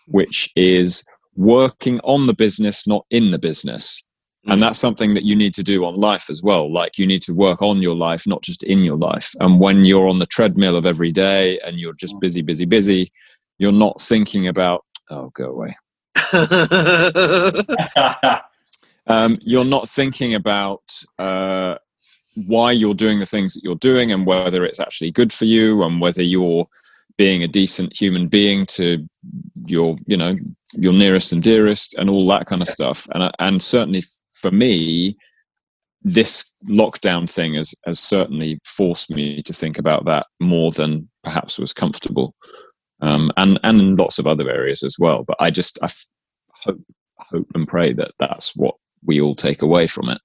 which is working on the business, not in the business. And that's something that you need to do on life as well. Like, you need to work on your life, not just in your life. And when you're on the treadmill of every day and you're just busy, you're not thinking about, go away. You're not thinking about why you're doing the things that you're doing and whether it's actually good for you and whether you're being a decent human being to your nearest and dearest and all that kind of stuff. And certainly for me, this lockdown thing has certainly forced me to think about that more than perhaps was comfortable. And in lots of other areas as well. But I hope and pray that that's what we all take away from it.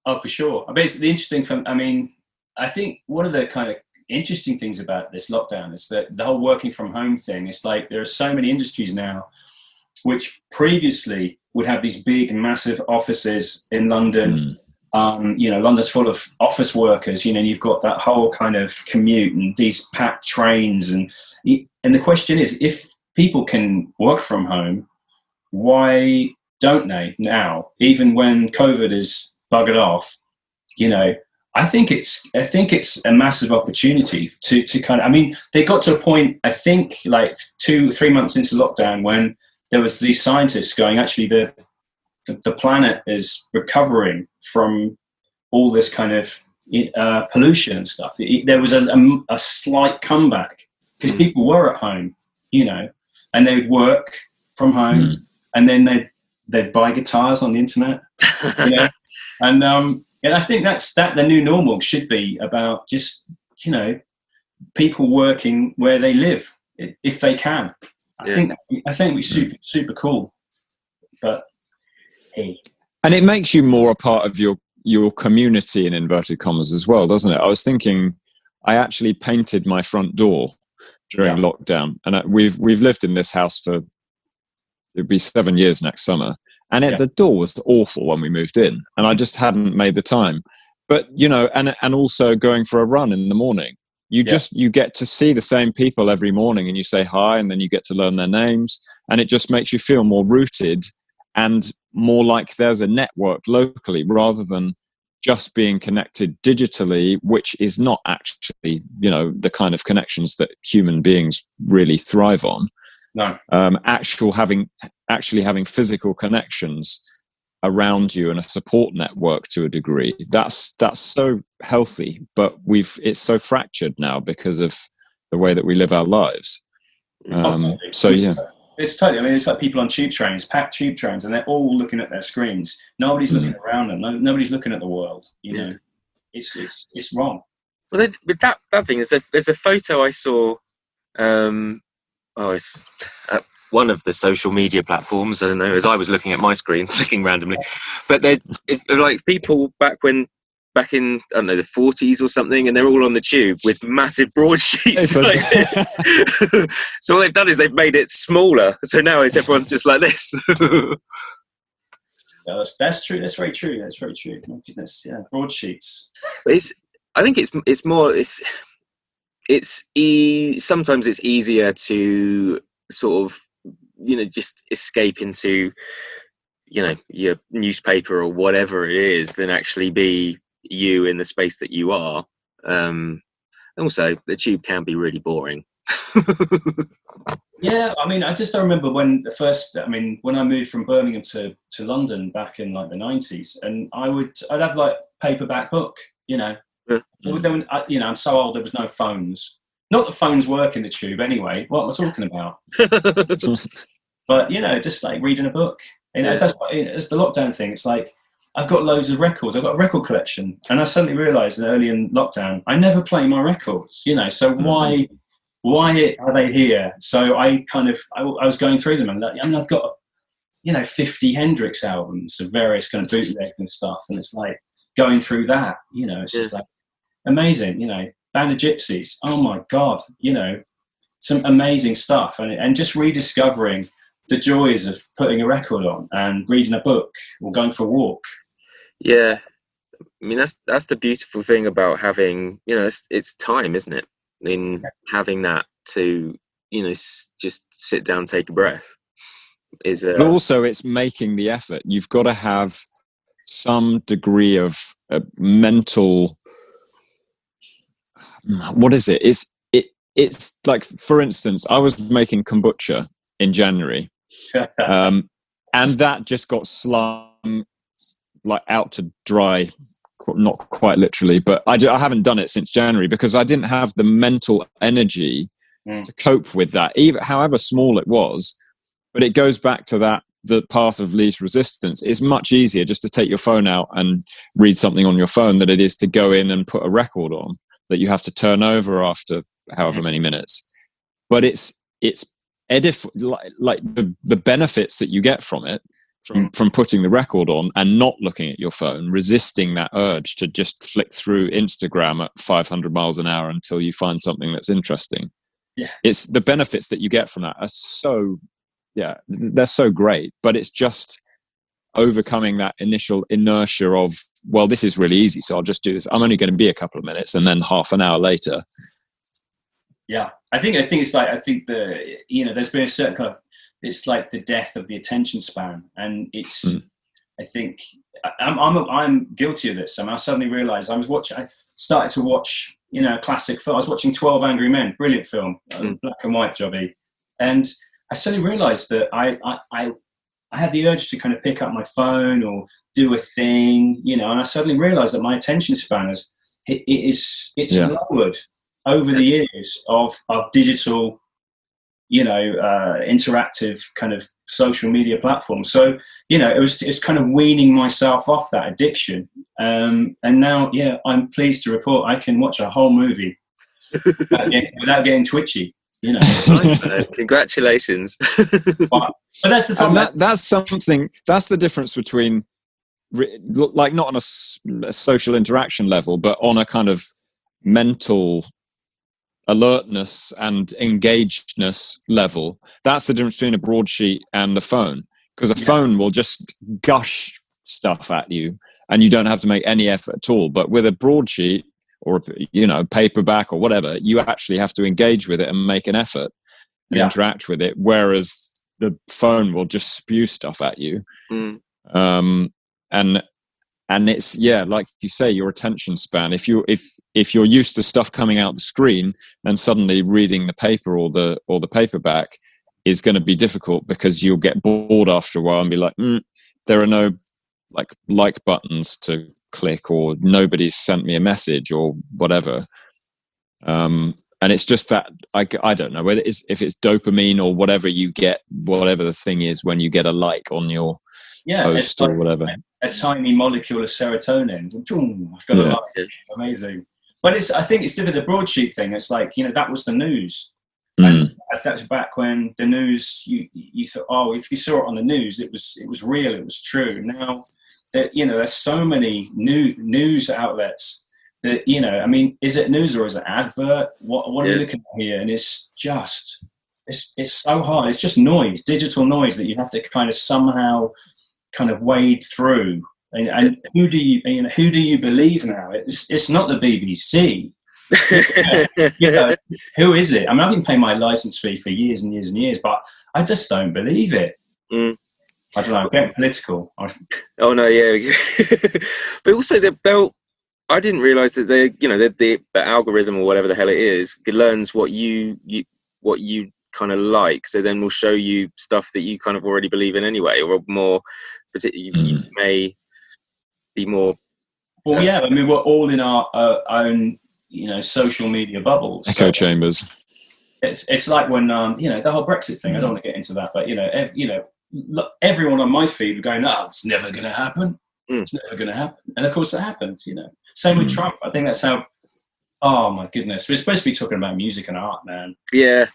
Oh, for sure. Basically, the interesting thing, I think one of the kind of interesting things about this lockdown is that the whole working from home thing, it's like there are so many industries now which previously would have these big, massive offices in London. London's full of office workers, and you've got that whole kind of commute and these packed trains. And the question is, if people can work from home, why don't they now, even when COVID is buggered off? I think it's a massive opportunity to kind of, they got to a point, I think, like 2-3 months into lockdown, when there was these scientists going, actually, the planet is recovering from all this kind of pollution and stuff. There was a slight comeback because people were at home, and they'd work from home, and then they'd buy guitars on the internet, and I think that's the new normal should be about just people working where they live if they can. I think it'd be super cool. But hey,
and it makes you more a part of your community in inverted commas as well, doesn't it? I was thinking, I actually painted my front door during lockdown, and we've lived in this house for, it'd be 7 years next summer, and the door was awful when we moved in, and I just hadn't made the time. But and also going for a run in the morning, you get to see the same people every morning, and you say hi, and then you get to learn their names, and it just makes you feel more rooted and more like there's a network locally rather than just being connected digitally, which is not actually, the kind of connections that human beings really thrive on.
No.
Actually having physical connections around you and a support network to a degree, that's so healthy, but it's so fractured now because of the way that we live our lives.
It's totally. I mean, it's like people on packed tube trains, and they're all looking at their screens. Nobody's looking around them. Nobody's looking at the world. It's wrong.
Well, with that thing, there's a photo I saw. It's at one of the social media platforms. I don't know. As I was looking at my screen, clicking randomly, but they're like people back in I don't know, the 40s or something, and they're all on the tube with massive broadsheets like this. So all they've done is they've made it smaller. So now everyone's just like this.
That's true. That's very true. That's very true. My goodness, yeah, broadsheets.
I think it's more. Sometimes it's easier to sort of just escape into your newspaper or whatever it is than actually be you in the space that you are. Also, the tube can be really boring.
Yeah, I mean, I just don't remember when I moved from Birmingham to London back in like the 90s, and I'd have like paperback book,
Yeah.
I'm so old, there was no phones. Not that phones work in the tube anyway, what am I talking about? But, just like reading a book. It's the lockdown thing. It's like, I've got loads of records. I've got a record collection. And I suddenly realised that early in lockdown, I never play my records, so why are they here? So I was going through them, and I've got, 50 Hendrix albums of various kind of bootleg and stuff. And it's like going through that, it's just like amazing, Band of Gypsies. Oh my God, some amazing stuff. And just rediscovering the joys of putting a record on and reading a book or going for a walk.
Yeah, I mean that's the beautiful thing about having, it's time, isn't it? In having that to, just sit down, take a breath. But
also, it's making the effort. You've got to have some degree of mental. What is it? It's like, for instance, I was making kombucha in January. And that just got slung like out to dry, not quite literally, but I haven't done it since January because I didn't have the mental energy to cope with that, even however small it was. But it goes back to the path of least resistance. It's much easier just to take your phone out and read something on your phone than it is to go in and put a record on that you have to turn over after however many minutes. But it's like the benefits that you get from it, from putting the record on and not looking at your phone, resisting that urge to just flick through Instagram at 500 miles an hour until you find something that's interesting.
Yeah,
it's the benefits that you get from that are so, they're so great. But it's just overcoming that initial inertia of, well, this is really easy, so I'll just do this. I'm only going to be a couple of minutes, and then half an hour later.
Yeah, I think it's like, there's been a certain kind of, it's like the death of the attention span, and it's. I think I'm guilty of this. I suddenly realised I started to watch, a classic film. I was watching 12 Angry Men, brilliant film, black and white jobby, and I suddenly realised that I had the urge to kind of pick up my phone or do a thing, and I suddenly realised that my attention span it's lowered over the years of digital, interactive kind of social media platforms. So, it's kind of weaning myself off that addiction. And now, I'm pleased to report I can watch a whole movie without getting twitchy, you know.
Nice, man. Congratulations.
But that's the
And
problem.
that's something. That's the difference between, like, not on a social interaction level, but on a kind of mental alertness and engagedness level. That's the difference between a broadsheet and the phone, because a phone will just gush stuff at you and you don't have to make any effort at all. But with a broadsheet or, you know, paperback or whatever, you actually have to engage with it and make an effort and interact with it, whereas the phone will just spew stuff at you. And it's, like you say, your attention span, if you're used to stuff coming out the screen, then suddenly reading the paper or the paperback is going to be difficult, because you'll get bored after a while and be like, there are no like buttons to click, or nobody's sent me a message or whatever. And it's just that I don't know whether if it's dopamine or whatever you get, whatever the thing is when you get a like on your post or whatever.
A tiny molecule of serotonin. I've got a like. Amazing. But I think it's different. The broadsheet thing, it's like, you know, that was the news. And that's back when the news, you thought, oh, if you saw it on the news, it was real, it was true. Now, you know, there's so many news outlets that, you know, I mean, is it news or is it advert? What are you looking at here? And it's just, it's so hard. It's just noise, digital noise that you have to kind of somehow kind of wade through. And who do you believe now? It's not the BBC. You know, who is it? I mean, I've been paying my license fee for years and years and years, but I just don't believe it. I don't know. I'm getting political.
Oh no, yeah. But also, I didn't realise that the algorithm or whatever the hell it is learns what you kind of like. So then we'll show you stuff that you kind of already believe in anyway, or more. You may be more.
Well, yeah. I mean, we're all in our own, you know, social media bubbles.
Echo chambers.
It's like when you know, the whole Brexit thing. I don't want to get into that, but you know, everyone on my feed were going, "No, it's never going to happen. It's never going to happen." And of course, it happens. You know, same with Trump. I think that's how. Oh my goodness, we're supposed to be talking about music and art, man.
Yeah.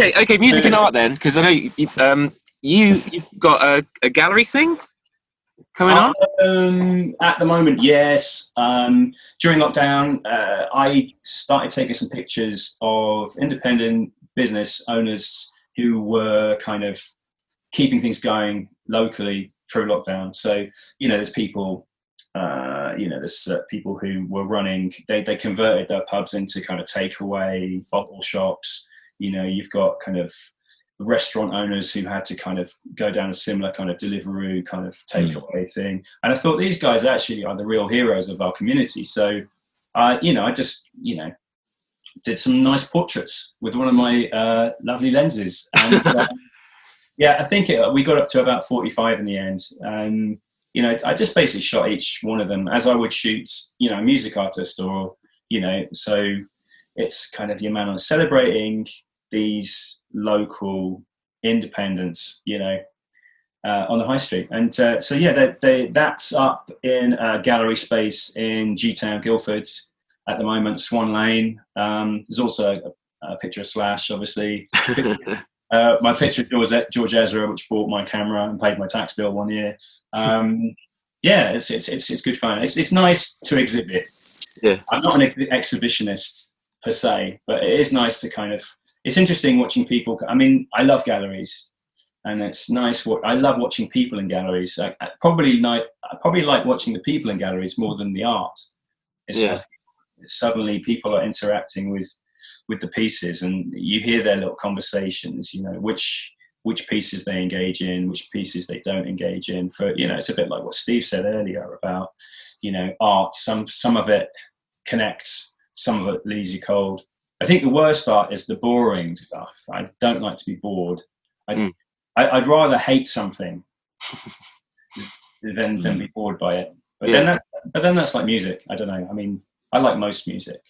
Okay, music and art then, because I know you've got a gallery thing coming on.
At the moment, yes. During lockdown, I started taking some pictures of independent business owners who were kind of keeping things going locally through lockdown. So, you know, there's people, people who were running, they converted their pubs into kind of takeaway bottle shops. You know, you've got kind of restaurant owners who had to kind of go down a similar kind of Deliveroo kind of takeaway thing. And I thought these guys actually are the real heroes of our community. So, you know, I just, you know, did some nice portraits with one of my lovely lenses. And yeah, I think we got up to about 45 in the end. And, you know, I just basically shot each one of them as I would shoot, you know, a music artist or, you know, so it's kind of your man on celebrating these local independents, you know, on the high street. And so, yeah, that's up in a gallery space in G-Town, Guildford at the moment, Swan Lane. There's also a picture of Slash, obviously. My picture of George Ezra, which bought my camera and paid my tax bill one year. Yeah, it's good fun. It's nice to exhibit.
Yeah.
I'm not an exhibitionist per se, but it is nice to kind of, it's interesting watching people. I mean, I love galleries, and it's nice. I love watching people in galleries. I probably like watching the people in galleries more than the art. It's just, suddenly people are interacting with the pieces, and you hear their little conversations. You know, which pieces they engage in, which pieces they don't engage in. For, you know, it's a bit like what Steve said earlier about, you know, art. Some of it connects, some of it leaves you cold. I think the worst art is the boring stuff. I don't like to be bored. I'd rather hate something than be bored by it. But then that's like music. I don't know. I mean, I like most music,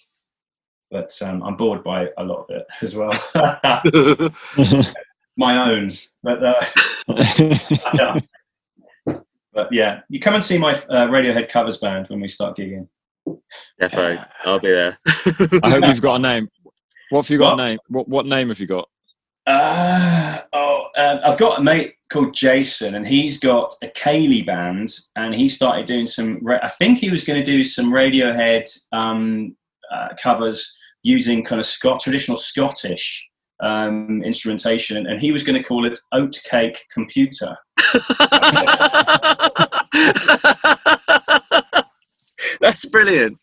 but I'm bored by a lot of it as well. My own, but yeah, you come and see my Radiohead covers band when we start gigging.
Defo, I'll be there.
I hope you've got a name. What have you got?
What?
A name? What name have you got?
I've got a mate called Jason, and he's got a Cayley band, and he started doing some. I think he was going to do some Radiohead covers using kind of traditional Scottish instrumentation, and he was going to call it Oatcake Computer.
That's brilliant.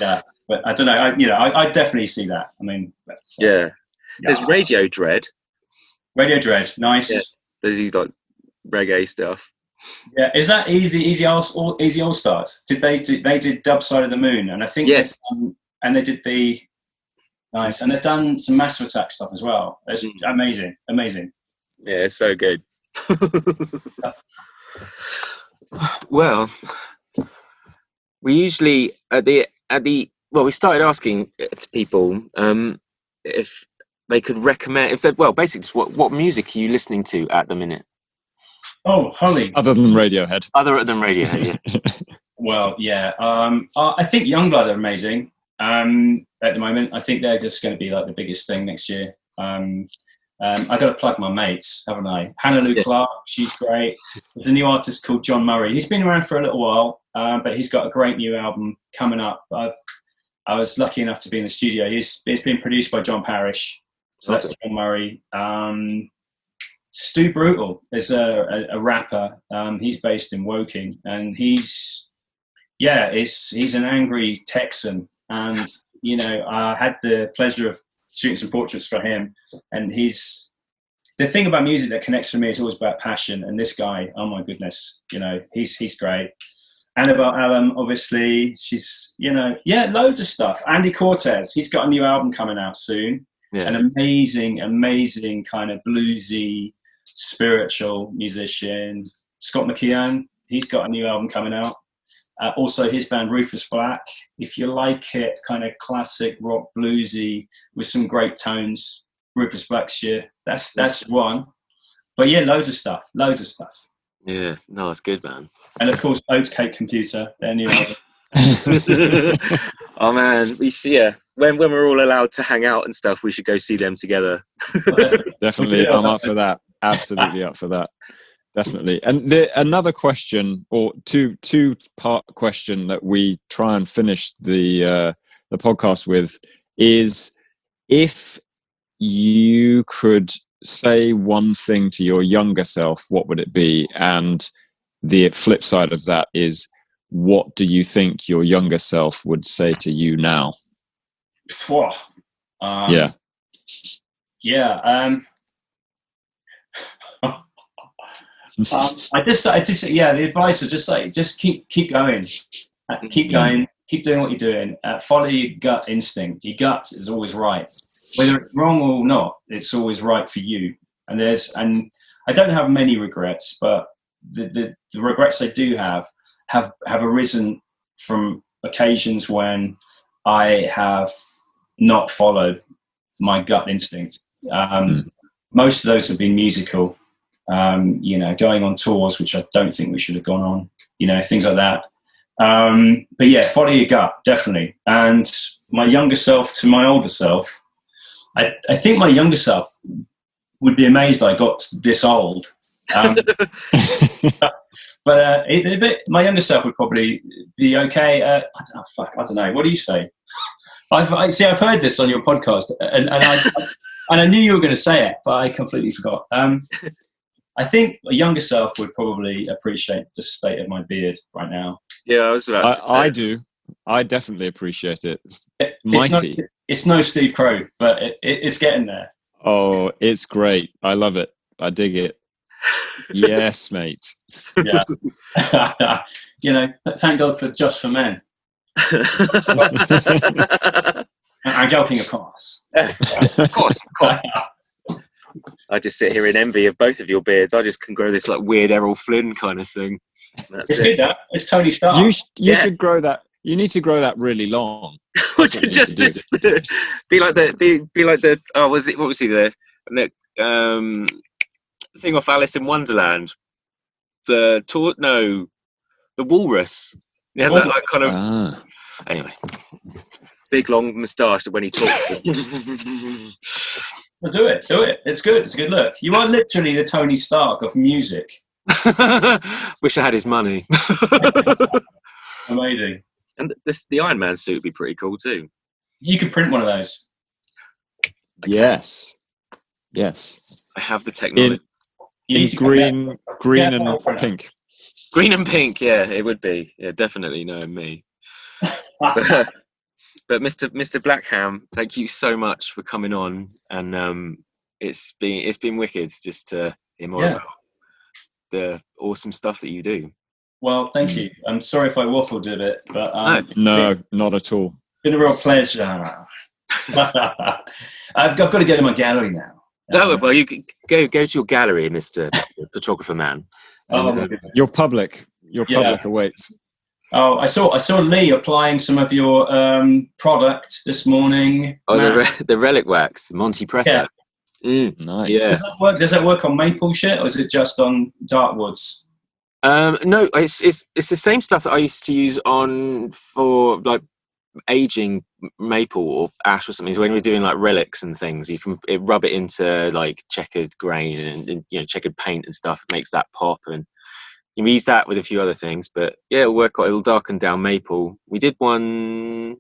Yeah, but I don't know. I definitely see that. I mean,
yeah. There's Radio Dread.
Radio Dread, nice.
Yeah. There's like reggae stuff.
Yeah, is that Easy All Stars? They did Dub Side of the Moon, and I think
yes,
and they did the nice, and they've done some Massive Attack stuff as well. It's amazing.
Yeah, it's so good. Well, we usually we started asking to people if they could recommend basically just what music are you listening to at the minute?
Oh, Holly.
Other than Radiohead.
Yeah.
Well, yeah. I think Youngblood are amazing at the moment. I think they're just going to be like the biggest thing next year. I got to plug my mates, haven't I? Hannah Lou Clark, she's great. There's a new artist called John Murray. He's been around for a little while, but he's got a great new album coming up. I was lucky enough to be in the studio. It's been produced by John Parrish, so that's John Murray. Stu Brutal is a rapper. He's based in Woking, and he's an angry Texan. And I had the pleasure of shooting some portraits for him. And the thing about music that connects for me is always about passion. And this guy, oh my goodness, he's great. Annabelle Allen, obviously, she's loads of stuff. Andy Cortez, he's got a new album coming out soon. Yeah. An amazing kind of bluesy, spiritual musician. Scott McKeown, he's got a new album coming out. Also his band Rufus Black. If you like it, kind of classic rock bluesy with some great tones, Rufus Black's that's one. But yeah, loads of stuff.
Yeah, no, it's good, man.
And of course, Oatcake Computer, their new album.
Oh man, we see ya. When we're all allowed to hang out and stuff, we should go see them together.
Definitely, I'm up for that. Absolutely up for that. Definitely. And another question, or two-part question that we try and finish the podcast with is, if you could say one thing to your younger self, what would it be? And the flip side of that is, what do you think your younger self would say to you now?
Yeah. The advice is just keep going, keep doing what you're doing. Follow your gut instinct. Your gut is always right, whether it's wrong or not. It's always right for you. And I don't have many regrets, but the regrets I do have arisen from occasions when I have not followed my gut instinct. Most of those have been musical. Going on tours, which I don't think we should have gone on, things like that. But yeah, follow your gut, definitely. And my younger self to my older self, I think my younger self would be amazed I got this old. But my younger self would probably be okay. I don't know. What do you say? I've heard this on your podcast, and I knew you were going to say it, but I completely forgot. I think a younger self would probably appreciate the state of my beard right now.
Yeah,
I do. I definitely appreciate it. It's mighty.
It's no Steve Crow, but it's getting there.
Oh, it's great. I love it. I dig it. Yes, mate.
Yeah. Thank God for Just for Men. I'm joking, of course.
Of course. I just sit here in envy of both of your beards. I just can grow this like weird Errol Flynn kind of thing.
It's good, that. It's Tony Stark.
You should grow that. You need to grow that really long.
Just be like the what was he the thing off Alice in Wonderland? The walrus. He has that like kind of.
Ah.
Anyway, big long moustache when he talks.
Well, do it. It's good. It's a good look. You are literally the Tony Stark of music.
Wish I had his money.
Amazing.
And the Iron Man suit would be pretty cool too.
You could print one of those.
Yes.
I have the technology.
In green and pink.
Green and pink, yeah, it would be. Yeah, definitely knowing me. But Mr. Blackham, thank you so much for coming on, and it's been wicked just to hear more about the awesome stuff that you do.
Well, thank you. I'm sorry if I waffled a bit, but
no, not at all.
Been a real pleasure. I've got to go to my gallery now.
Well, you go to your gallery, Mr. Photographer Man.
Oh my goodness.
Your public awaits.
Oh, I saw Lee applying some of your product this morning.
Oh, the Relic Wax, Monty Presser.
Yeah. Nice.
Yeah.
Does that work on maple shit, or is it just on dark woods?
No, it's the same stuff that I used to use for like aging maple or ash or something. So when we're doing like relics and things, you can rub it into like checkered grain and checkered paint and stuff. It makes that pop, and you can use that with a few other things. But yeah, it'll darken down maple. We did one.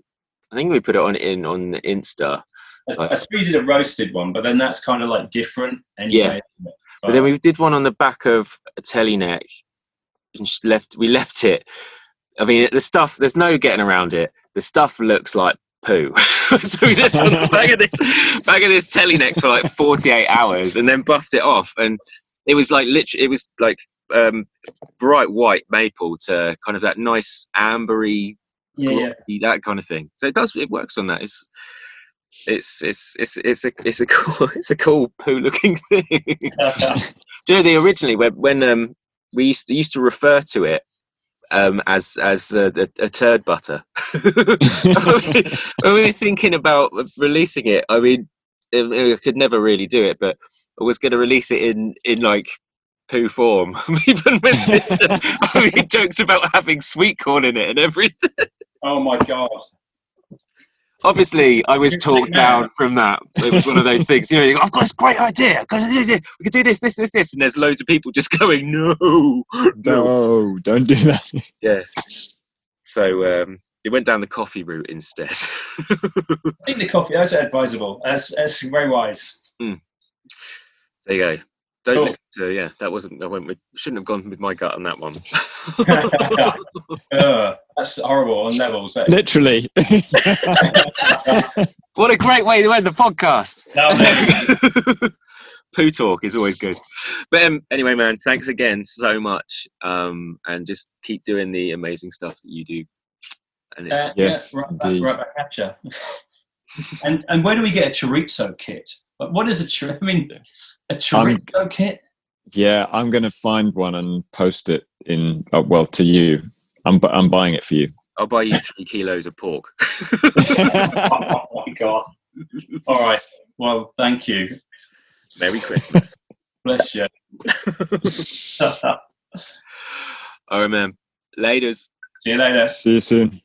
I think we put it on the Insta.
I saw you did a roasted one, but then that's kind of like different anyway.
Yeah. But then we did one on the back of a teleneck. And we left it. I mean, the stuff, there's no getting around it. The stuff looks like poo. So we left it on the back of this teleneck for like 48 hours and then buffed it off. And it was like bright white maple to kind of that nice ambery, that kind of thing. So it works on that. It's a cool poo looking thing. Do you know originally when we used to refer to it as a turd butter. When we were thinking about releasing it, I mean, I could never really do it, but I was going to release it in like poo form. Even when I mean, jokes about having sweet corn in it and everything.
Oh my god.
Obviously, I was talked down from that. It was one of those things, I've got this great idea. I've got to do this. We could do this, and there's loads of people just going, no,
don't do that.
Yeah. So it went down the coffee route instead.
I think the coffee, that's advisable. That's very wise.
There you go. Don't listen to, that shouldn't have gone with my gut on that one.
That's horrible on levels.
Literally.
What a great way to end the podcast. Poo talk is always good. But anyway, man, thanks again so much. And just keep doing the amazing stuff that you do. And it's,
yes, indeed.
Right back at you. And where do we get a chorizo kit? What is a chorizo kit?
Yeah, I'm going to find one and post it to you. I'm buying it for you.
I'll buy you 3 kilos of pork.
Oh my god! All right. Well, thank you.
Merry Christmas.
Bless you.
All right, man. Laters.
See you later.
See you soon.